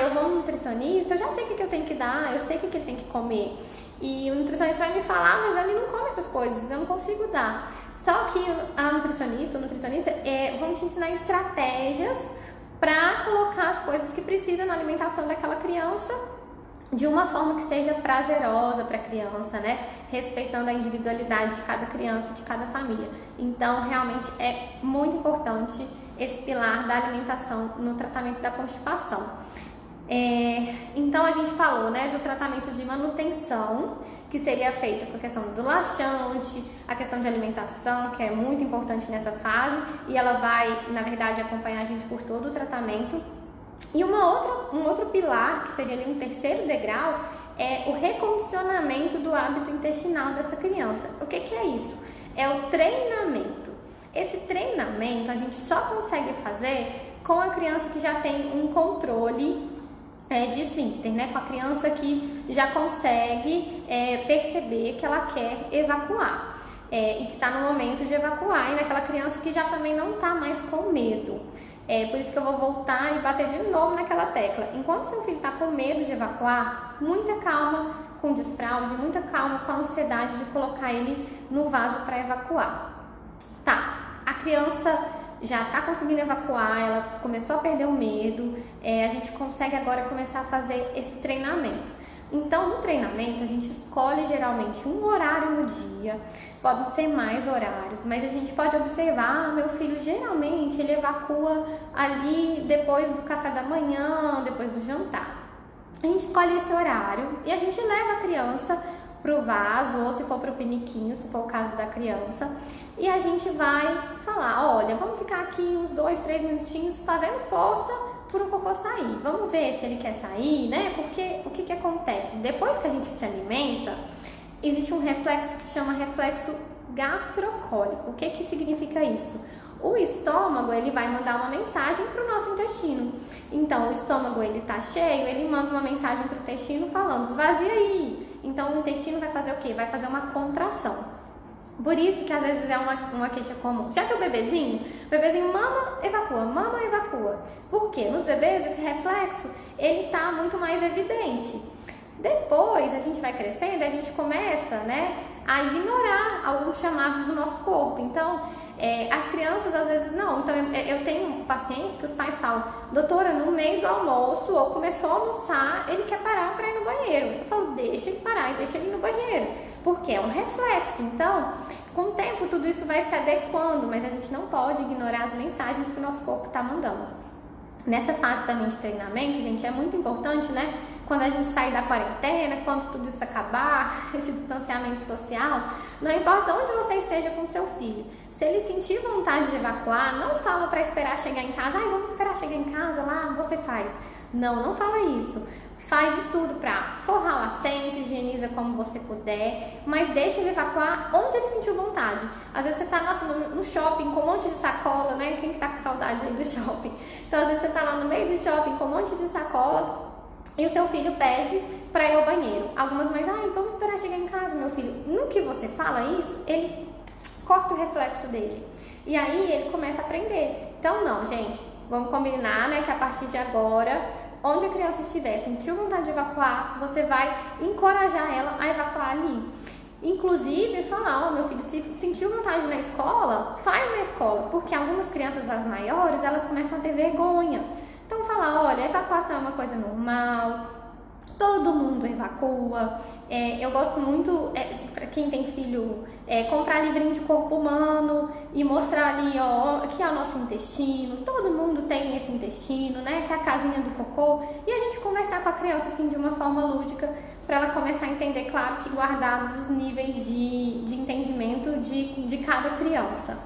eu vou no nutricionista, eu já sei o que eu tenho que dar, eu sei o que ele tem que comer. E o nutricionista vai me falar, mas ele não come essas coisas, eu não consigo dar. Só que a nutricionista, o nutricionista vão te ensinar estratégias para colocar as coisas que precisa na alimentação daquela criança de uma forma que seja prazerosa para a criança, né? Respeitando a individualidade de cada criança e de cada família. Então, realmente é muito importante esse pilar da alimentação no tratamento da constipação. Então, a gente falou, né, do tratamento de manutenção, que seria feito com a questão do laxante, a questão de alimentação, que é muito importante nessa fase, e ela vai, na verdade, acompanhar a gente por todo o tratamento. E um outro pilar, que seria ali um terceiro degrau, é o recondicionamento do hábito intestinal dessa criança. O que é isso? É o treinamento. Esse treinamento a gente só consegue fazer com a criança que já tem um controle de esfíncter, né? Com a criança que já consegue perceber que ela quer evacuar e que está no momento de evacuar, e naquela criança que já também não está mais com medo. Por isso que eu vou voltar e bater de novo naquela tecla. Enquanto seu filho está com medo de evacuar, muita calma com o desfraude, muita calma com a ansiedade de colocar ele no vaso para evacuar. Tá, a criança já está conseguindo evacuar, ela começou a perder o medo, a gente consegue agora começar a fazer esse treinamento. Então, no treinamento, a gente escolhe geralmente um horário no dia, podem ser mais horários, mas a gente pode observar, meu filho geralmente ele evacua ali depois do café da manhã, depois do jantar. A gente escolhe esse horário e a gente leva a criança pro vaso, ou se for pro piniquinho, se for o caso da criança, e a gente vai falar: olha, vamos ficar aqui uns 2, 3 minutinhos fazendo força pro cocô sair. Vamos ver se ele quer sair, né? Porque o que acontece? Depois que a gente se alimenta, existe um reflexo que chama reflexo gastrocólico. O que significa isso? O estômago, ele vai mandar uma mensagem para o nosso intestino. Então, o estômago, ele tá cheio, ele manda uma mensagem para o intestino falando: esvazia aí. Então, o intestino vai fazer o quê? Vai fazer uma contração. Por isso que às vezes é uma queixa comum. Já que o bebezinho mama, evacua. Por quê? Nos bebês, esse reflexo, ele tá muito mais evidente. Depois, a gente vai crescendo e a gente começa, né, a ignorar alguns chamados do nosso corpo. Então, as crianças às vezes não. Então, eu tenho pacientes que os pais falam: doutora, no meio do almoço, ou começou a almoçar, ele quer parar para ir no banheiro. Eu falo: deixa ele parar e deixa ele ir no banheiro, porque é um reflexo. Então, com o tempo, tudo isso vai se adequando, mas a gente não pode ignorar as mensagens que o nosso corpo está mandando. Nessa fase também de treinamento, gente, é muito importante, né? Quando a gente sair da quarentena, quando tudo isso acabar, esse distanciamento social, não importa onde você esteja com seu filho, se ele sentir vontade de evacuar, não fala para esperar chegar em casa: vamos esperar chegar em casa, lá você faz. Não fala isso. Faz de tudo para forrar o assento, higieniza como você puder, mas deixa ele evacuar onde ele sentiu vontade. Às vezes você tá, no shopping com um monte de sacola, né? Quem que tá com saudade aí do shopping? Então, às vezes você tá lá no meio do shopping com um monte de sacola e o seu filho pede para ir ao banheiro. Algumas mães: vamos esperar chegar em casa, meu filho. No que você fala isso, ele corta o reflexo dele. E aí ele começa a aprender. Então, não, gente, vamos combinar, né, que a partir de agora, onde a criança estiver, sentiu vontade de evacuar, você vai encorajar ela a evacuar ali. Inclusive, falar: meu filho, se sentiu vontade na escola, faz na escola, porque algumas crianças, as maiores, elas começam a ter vergonha. Então, falar: olha, a evacuação é uma coisa normal, todo mundo evacua. Eu gosto muito, para quem tem filho, comprar livrinho de corpo humano e mostrar ali, ó, aqui é o nosso intestino, todo mundo tem esse intestino, né, que é a casinha do cocô, e a gente conversar com a criança assim de uma forma lúdica, para ela começar a entender, claro que guardados os níveis de entendimento de cada criança.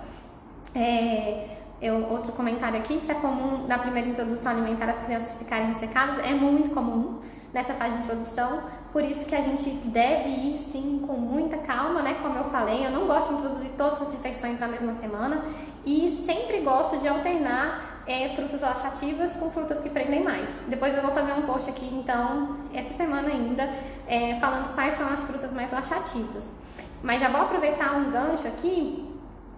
Outro comentário aqui, se é comum na primeira introdução alimentar as crianças ficarem ressecadas, é muito comum nessa fase de introdução, por isso que a gente deve ir sim com muita calma, né? Como eu falei, eu não gosto de introduzir todas as refeições na mesma semana e sempre gosto de alternar frutas laxativas com frutas que prendem mais. Depois eu vou fazer um post aqui, então, essa semana ainda, falando quais são as frutas mais laxativas. Mas já vou aproveitar um gancho aqui.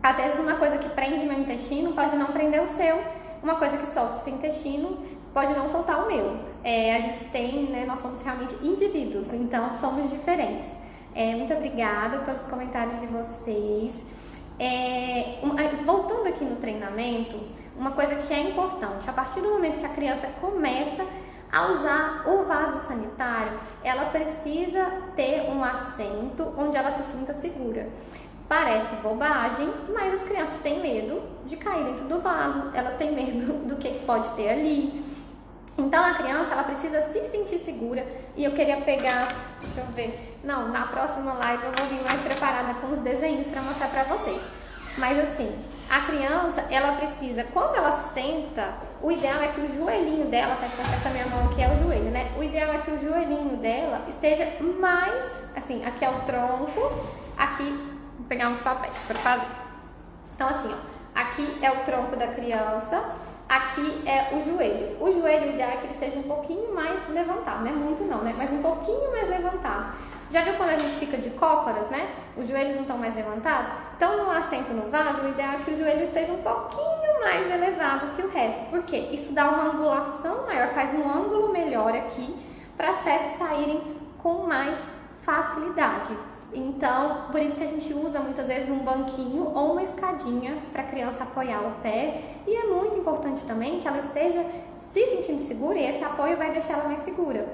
Às vezes uma coisa que prende meu intestino pode não prender o seu, uma coisa que solta o seu intestino pode não soltar o meu. A gente tem, né, nós somos realmente indivíduos, então somos diferentes. Muito obrigada pelos comentários de vocês. Voltando aqui no treinamento, uma coisa que é importante, a partir do momento que a criança começa a usar o vaso sanitário, ela precisa ter um assento onde ela se sinta segura. Parece bobagem, mas as crianças têm medo de cair dentro do vaso, elas têm medo do que pode ter ali. Então a criança, ela precisa se sentir segura, e eu queria pegar, deixa eu ver, não, na próxima live eu vou vir mais preparada com os desenhos para mostrar para vocês. Mas assim, a criança, ela precisa, quando ela senta, o ideal é que o joelhinho dela, faz com que essa minha mão aqui é o joelho, né? O ideal é que o joelhinho dela esteja mais, assim, aqui é o tronco, aqui vou pegar uns papéis para fazer. Então assim, ó, aqui é o tronco da criança, aqui é o joelho. O joelho, o ideal é que ele esteja um pouquinho mais levantado, não é muito não, né? Mas um pouquinho mais levantado. Já viu quando a gente fica de cócoras, né? Os joelhos não estão mais levantados? Então, no assento no vaso, o ideal é que o joelho esteja um pouquinho mais elevado que o resto. Por quê? Isso dá uma angulação maior, faz um ângulo melhor aqui para as fezes saírem com mais facilidade. Então, por isso que a gente usa muitas vezes um banquinho ou uma escadinha para a criança apoiar o pé. E é muito importante também que ela esteja se sentindo segura, e esse apoio vai deixar ela mais segura.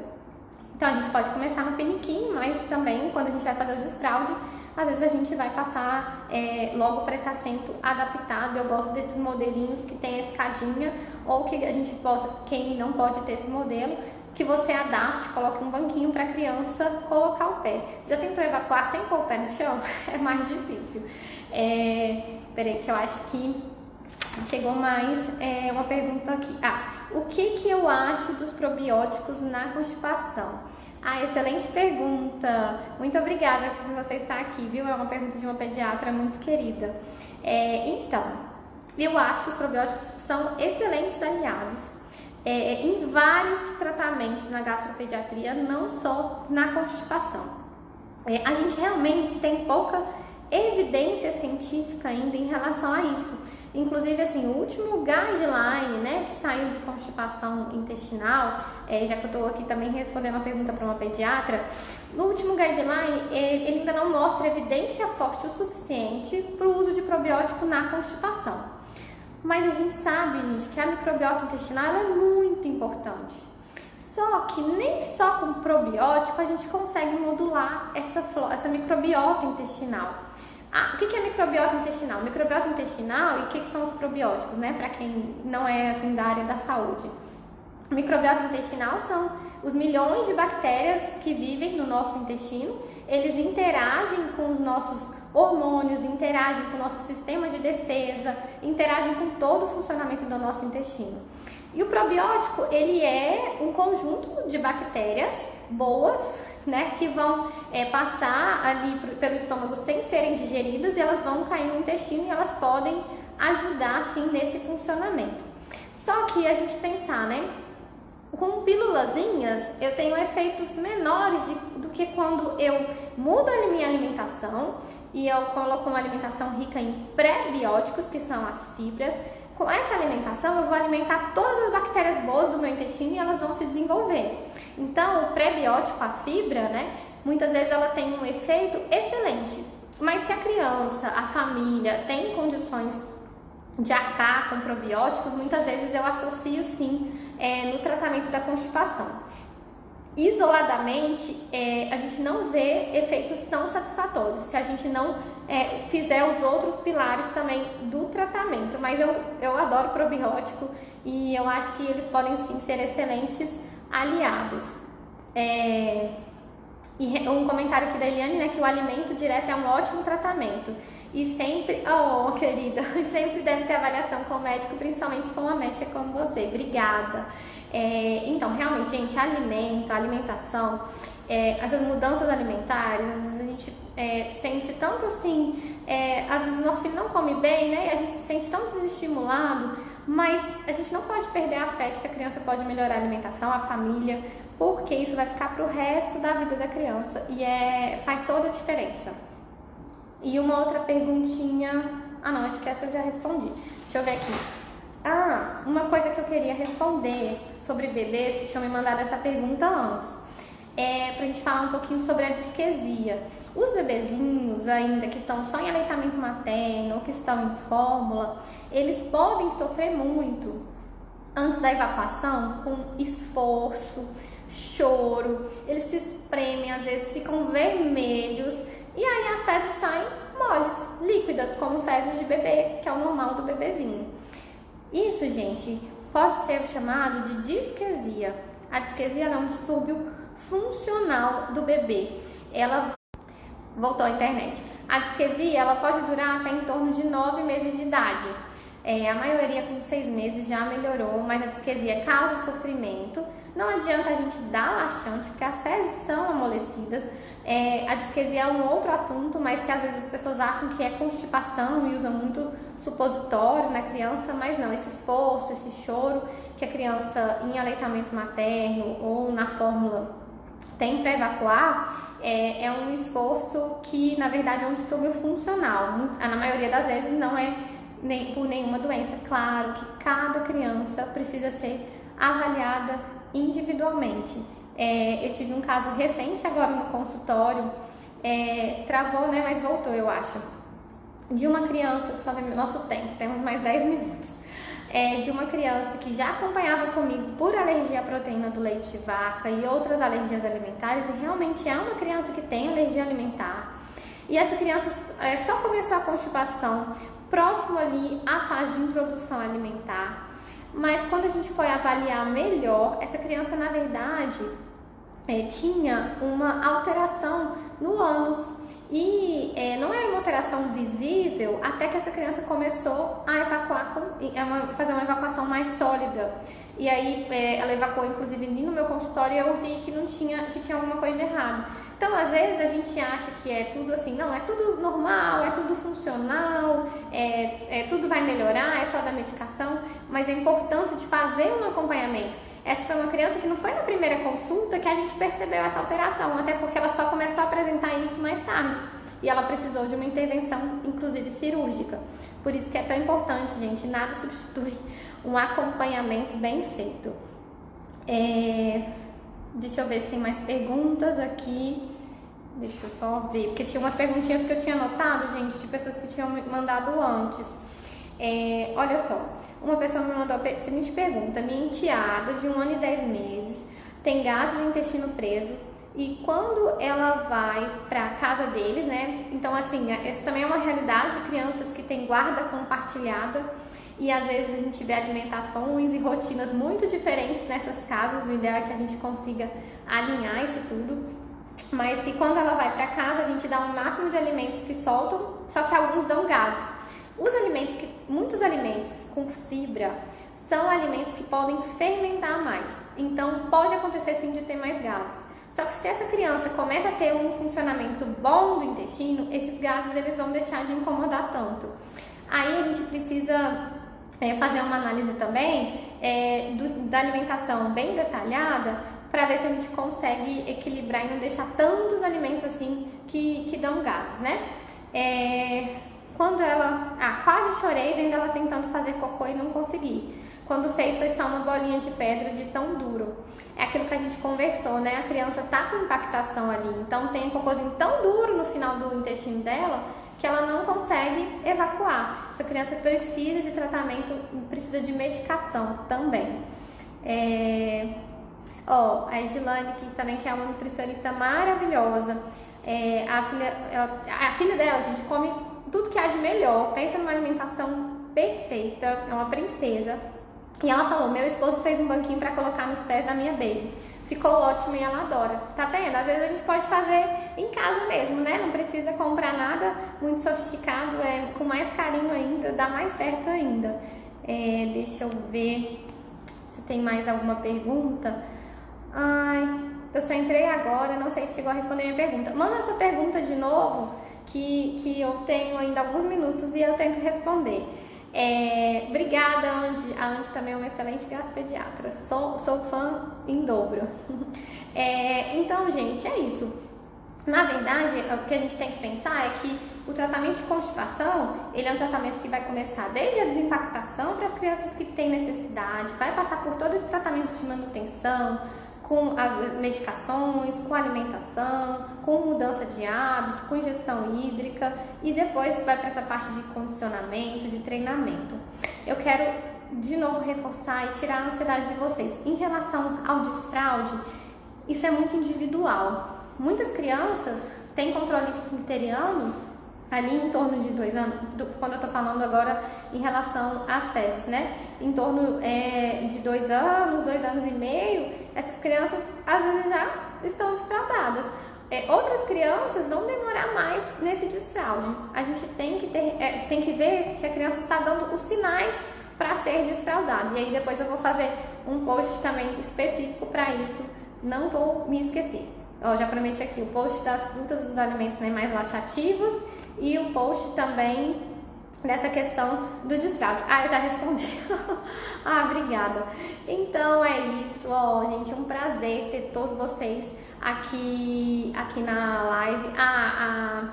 Então, a gente pode começar no piniquinho, mas também quando a gente vai fazer o desfraude, às vezes a gente vai passar logo para esse assento adaptado. Eu gosto desses modelinhos que tem a escadinha, ou que a gente possa, quem não pode ter esse modelo, que você adapte, coloque um banquinho para a criança colocar o pé. Já tentou evacuar sem pôr o pé no chão? É mais difícil. Peraí, que eu acho que chegou mais uma pergunta aqui. O que eu acho dos probióticos na constipação? Excelente pergunta. Muito obrigada por você estar aqui, viu? É uma pergunta de uma pediatra muito querida. Então, eu acho que os probióticos são excelentes aliados em vários tratamentos na gastropediatria, não só na constipação. A gente realmente tem pouca evidência científica ainda em relação a isso. Inclusive, assim, o último guideline, né, que saiu de constipação intestinal, já que eu estou aqui também respondendo uma pergunta para uma pediatra, no último guideline, ele ainda não mostra evidência forte o suficiente para o uso de probiótico na constipação. Mas a gente sabe, gente, que a microbiota intestinal é muito importante. Só que nem só com probiótico a gente consegue modular essa microbiota intestinal. O que é microbiota intestinal? Microbiota intestinal e o que são os probióticos, né? Para quem não é assim da área da saúde. Microbiota intestinal são os milhões de bactérias que vivem no nosso intestino. Eles interagem com os nossos hormônios, interagem com o nosso sistema de defesa, interagem com todo o funcionamento do nosso intestino. E o probiótico, ele é um conjunto de bactérias boas, né, que vão passar ali pelo estômago sem serem digeridas, e elas vão cair no intestino e elas podem ajudar, sim, nesse funcionamento. Só que a gente pensar, né, com pílulazinhas eu tenho efeitos menores do que quando eu mudo a minha alimentação e eu coloco uma alimentação rica em pré-bióticos, que são as fibras. Com essa alimentação eu vou alimentar todas as bactérias boas do meu intestino e elas vão se desenvolver. Então, o pré-biótico, a fibra, né, muitas vezes ela tem um efeito excelente. Mas se a criança, a família tem condições de arcar com probióticos, muitas vezes eu associo sim no tratamento da constipação. isoladamente, a gente não vê efeitos tão satisfatórios se a gente não fizer os outros pilares também do tratamento. Mas eu adoro probiótico e eu acho que eles podem sim ser excelentes aliados. E um comentário aqui da Eliane, né, que o alimento direto é um ótimo tratamento. E sempre, oh querida, sempre deve ter avaliação com o médico, principalmente com uma médica como você. Obrigada. Então, realmente, gente, alimentação, essas mudanças alimentares, às vezes a gente sente tanto assim, às vezes o nosso filho não come bem, né, e a gente se sente tão desestimulado, mas a gente não pode perder a fé de que a criança pode melhorar a alimentação, a família, porque isso vai ficar pro resto da vida da criança e faz toda a diferença. E uma outra perguntinha, não, acho que essa eu já respondi. Deixa eu ver aqui. Uma coisa que eu queria responder sobre bebês, que tinham me mandado essa pergunta antes, pra gente falar um pouquinho sobre a disquesia. Os bebezinhos ainda que estão só em aleitamento materno ou que estão em fórmula, eles podem sofrer muito antes da evacuação com esforço, choro, eles se espremem, às vezes ficam vermelhos e aí as fezes saem moles, líquidas, como fezes de bebê, que é o normal do bebezinho. Isso, gente, pode ser chamado de disquesia. A disquesia é um distúrbio funcional do bebê. Ela voltou à internet. A disquesia ela pode durar até em torno de 9 meses de idade. A maioria com 6 meses já melhorou, mas a disquesia causa sofrimento. Não adianta a gente dar laxante, porque as fezes são amolecidas. A disquesia é um outro assunto, mas que às vezes as pessoas acham que é constipação e usam muito supositório na criança, mas não, esse esforço, esse choro que a criança em aleitamento materno ou na fórmula tem para evacuar, é um esforço que na verdade é um distúrbio funcional. Na maioria das vezes não é por nenhuma doença. Claro que cada criança precisa ser avaliada individualmente. Eu tive um caso recente agora no consultório, travou, né, mas voltou, eu acho, de uma criança, só ver nosso tempo, temos mais 10 minutos, de uma criança que já acompanhava comigo por alergia à proteína do leite de vaca e outras alergias alimentares, e realmente é uma criança que tem alergia alimentar. E essa criança só começou a constipação próximo ali à fase de introdução alimentar. Mas quando a gente foi avaliar melhor, essa criança na verdade tinha uma alteração no ânus. E não era uma alteração visível até que essa criança começou a evacuar, fazer uma evacuação mais sólida. E aí ela evacuou, inclusive ali no meu consultório, e eu vi que tinha alguma coisa de errado. Então, às vezes a gente acha que é tudo assim, não, é tudo normal, é tudo funcional, tudo vai melhorar, é só da medicação, mas a importância de fazer um acompanhamento. Essa foi uma criança que não foi na primeira consulta que a gente percebeu essa alteração, até porque ela só começou a apresentar isso mais tarde. E ela precisou de uma intervenção, inclusive cirúrgica. Por isso que é tão importante, gente, nada substitui um acompanhamento bem feito. Deixa eu ver se tem mais perguntas aqui. Deixa eu só ver, porque tinha umas perguntinhas que eu tinha anotado, gente, de pessoas que tinham me mandado antes. Olha só, uma pessoa me mandou a seguinte pergunta: minha enteada de 1 ano e 10 meses tem gases no intestino preso e quando ela vai para casa deles, né? Então, assim, isso também é uma realidade, crianças que têm guarda compartilhada e às vezes a gente vê alimentações e rotinas muito diferentes nessas casas. O ideal é que a gente consiga alinhar isso tudo, mas que quando ela vai para casa a gente dá um máximo de alimentos que soltam, só que alguns dão gases. Muitos alimentos com fibra são alimentos que podem fermentar mais, então pode acontecer sim de ter mais gases. Só que se essa criança começa a ter um funcionamento bom do intestino, esses gases eles vão deixar de incomodar tanto. Aí a gente precisa fazer uma análise também da alimentação bem detalhada, para ver se a gente consegue equilibrar e não deixar tantos alimentos assim que dão gases, né? Quando ela... quase chorei vendo ela tentando fazer cocô e não consegui. Quando fez foi só uma bolinha de pedra de tão duro. É aquilo que a gente conversou, né? A criança tá com impactação ali. Então tem um cocôzinho tão duro no final do intestino dela que ela não consegue evacuar. Essa criança precisa de tratamento, precisa de medicação também. Ó, a Edilane, que é uma nutricionista maravilhosa. A filha dela, gente, come tudo que há de melhor. Pensa numa alimentação perfeita, é uma princesa. E ela falou, meu esposo fez um banquinho para colocar nos pés da minha baby. Ficou ótimo e ela adora. Tá vendo? Às vezes a gente pode fazer em casa mesmo, né? Não precisa comprar nada muito sofisticado, com mais carinho ainda, dá mais certo ainda. Deixa eu ver se tem mais alguma pergunta. Ai, eu só entrei agora, não sei se chegou a responder minha pergunta. Manda a sua pergunta de novo, que eu tenho ainda alguns minutos e eu tento responder. Obrigada, Andy. A Andy também é uma excelente gastropediatra. Sou fã em dobro. Então, gente, é isso. Na verdade, o que a gente tem que pensar é que o tratamento de constipação, ele é um tratamento que vai começar desde a desimpactação para as crianças que têm necessidade, vai passar por todo esse tratamento de manutenção, com as medicações, com alimentação, com mudança de hábito, com ingestão hídrica e depois vai para essa parte de condicionamento, de treinamento. Eu quero de novo reforçar e tirar a ansiedade de vocês. Em relação ao desfraude, isso é muito individual. Muitas crianças têm controle esfincteriano ali em torno de 2 anos, quando eu tô falando agora em relação às fezes, né? Em torno de 2 anos, 2 anos e meio, essas crianças às vezes já estão desfraldadas. Outras crianças vão demorar mais nesse desfraude. A gente tem que ver que a criança está dando os sinais para ser desfraldada. E aí depois eu vou fazer um post também específico para isso. Não vou me esquecer. Já prometi aqui o post das frutas, dos alimentos, né, mais laxativos e o post também dessa questão do desfraude. Eu já respondi. Obrigada. Então é isso, gente, um prazer ter todos vocês aqui na live. A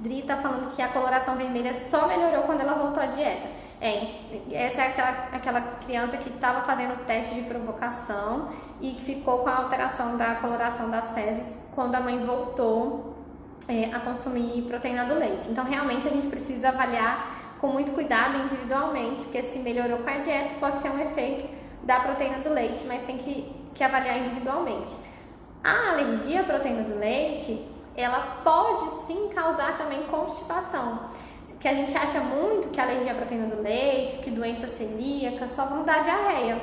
Dri tá falando que a coloração vermelha só melhorou quando ela voltou à dieta. Essa é aquela criança que estava fazendo teste de provocação e ficou com a alteração da coloração das fezes quando a mãe voltou a consumir proteína do leite. Então, realmente, a gente precisa avaliar com muito cuidado individualmente, porque se melhorou com a dieta, pode ser um efeito da proteína do leite, mas tem que avaliar individualmente. A alergia à proteína do leite, ela pode sim causar também constipação. Que a gente acha muito que a alergia à proteína do leite, que doença celíaca só vão dar diarreia.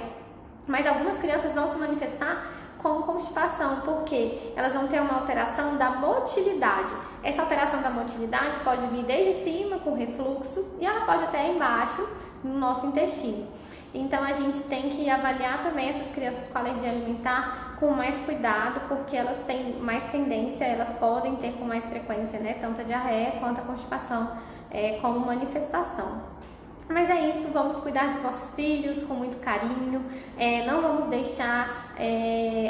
Mas algumas crianças vão se manifestar com constipação, porque elas vão ter uma alteração da motilidade. Essa alteração da motilidade pode vir desde cima, com refluxo, e ela pode até embaixo, no nosso intestino. Então, a gente tem que avaliar também essas crianças com alergia alimentar com mais cuidado, porque elas têm mais tendência, elas podem ter com mais frequência, né, tanto a diarreia quanto a constipação como manifestação. Mas é isso, vamos cuidar dos nossos filhos com muito carinho, não vamos deixar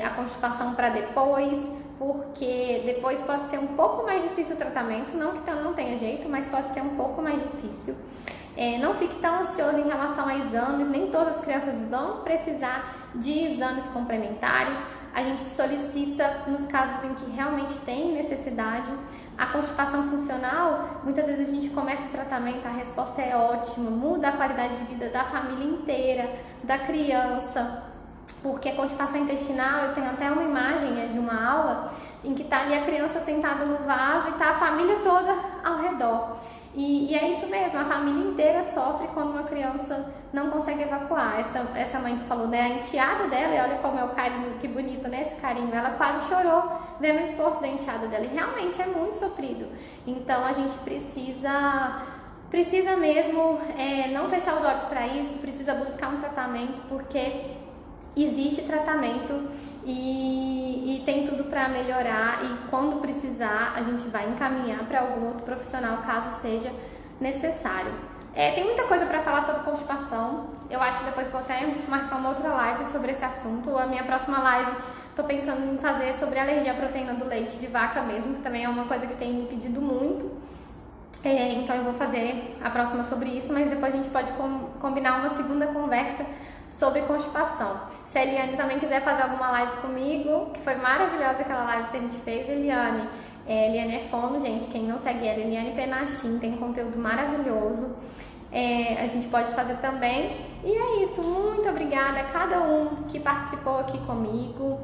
a constipação para depois, porque depois pode ser um pouco mais difícil o tratamento, não que não tenha jeito, mas pode ser um pouco mais difícil. Não fique tão ansioso em relação a exames, nem todas as crianças vão precisar de exames complementares. A gente solicita nos casos em que realmente tem necessidade. A constipação funcional, muitas vezes a gente começa o tratamento, a resposta é ótima, muda a qualidade de vida da família inteira, da criança. Porque a constipação intestinal, eu tenho até uma imagem de uma aula em que está ali a criança sentada no vaso e está a família toda ao redor. E é isso mesmo, a família inteira sofre quando uma criança não consegue evacuar. Essa mãe que falou, né, a enteada dela, e olha como é o carinho, que bonito, né, esse carinho, ela quase chorou vendo o esforço da enteada dela, e realmente é muito sofrido. Então a gente precisa mesmo não fechar os olhos para isso, precisa buscar um tratamento, porque existe tratamento e tem tudo para melhorar, e quando precisar a gente vai encaminhar para algum outro profissional caso seja necessário. Tem muita coisa para falar sobre constipação, eu acho que depois vou até marcar uma outra live sobre esse assunto. A minha próxima live estou pensando em fazer sobre alergia à proteína do leite de vaca mesmo, que também é uma coisa que tem me pedido muito. Então eu vou fazer a próxima sobre isso, mas depois a gente pode combinar uma segunda conversa sobre constipação. Se a Eliane também quiser fazer alguma live comigo, que foi maravilhosa aquela live que a gente fez, Eliane é fono, gente, quem não segue ela, Eliane Penachim, tem conteúdo maravilhoso. a gente pode fazer também. E é isso, muito obrigada a cada um que participou aqui comigo.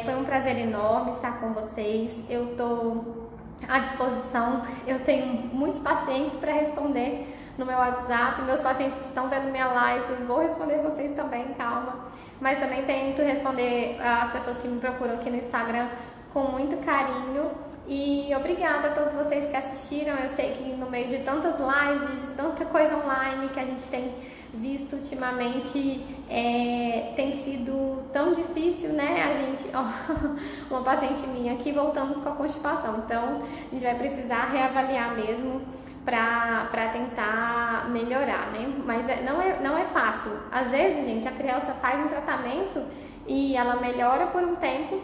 Foi um prazer enorme estar com vocês. Eu estou à disposição, eu tenho muitos pacientes para responder no meu WhatsApp, meus pacientes que estão vendo minha live, vou responder vocês também, calma, mas também tento responder as pessoas que me procuram aqui no Instagram com muito carinho. E obrigada a todos vocês que assistiram. Eu sei que no meio de tantas lives, de tanta coisa online que a gente tem visto ultimamente, tem sido tão difícil, né? A gente, uma paciente minha aqui, voltamos com a constipação, então a gente vai precisar reavaliar mesmo para tentar melhorar, né? Mas não é fácil. Às vezes, gente, a criança faz um tratamento e ela melhora por um tempo,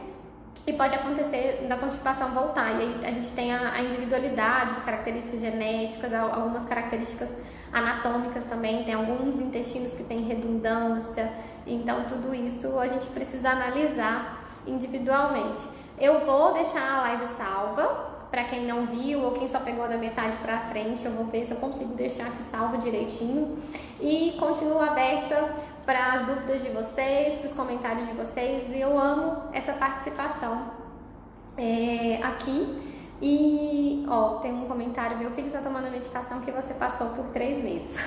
e pode acontecer da constipação voltar. E aí a gente tem a individualidade, as características genéticas, algumas características anatômicas também, tem alguns intestinos que têm redundância, então tudo isso a gente precisa analisar individualmente. Eu vou deixar a live salva, para quem não viu ou quem só pegou da metade para frente, eu vou ver se eu consigo deixar aqui salvo direitinho. E continuo aberta para as dúvidas de vocês, para os comentários de vocês. Eu amo essa participação aqui. E, tem um comentário: meu filho está tomando a medicação que você passou por 3 meses.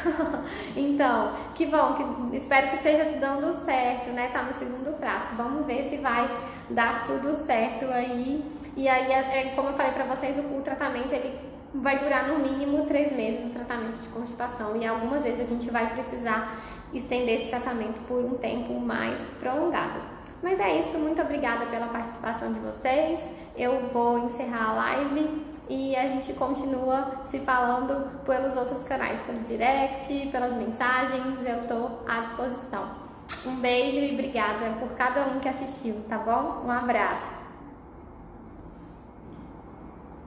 Então, que bom, espero que esteja dando certo, né? Tá no 2º frasco. Vamos ver se vai dar tudo certo aí. E aí, como eu falei pra vocês, o tratamento ele vai durar no mínimo 3 meses, o tratamento de constipação. E algumas vezes a gente vai precisar estender esse tratamento por um tempo mais prolongado. Mas é isso, muito obrigada pela participação de vocês. Eu vou encerrar a live e a gente continua se falando pelos outros canais, pelo direct, pelas mensagens, eu estou à disposição. Um beijo e obrigada por cada um que assistiu, tá bom? Um abraço.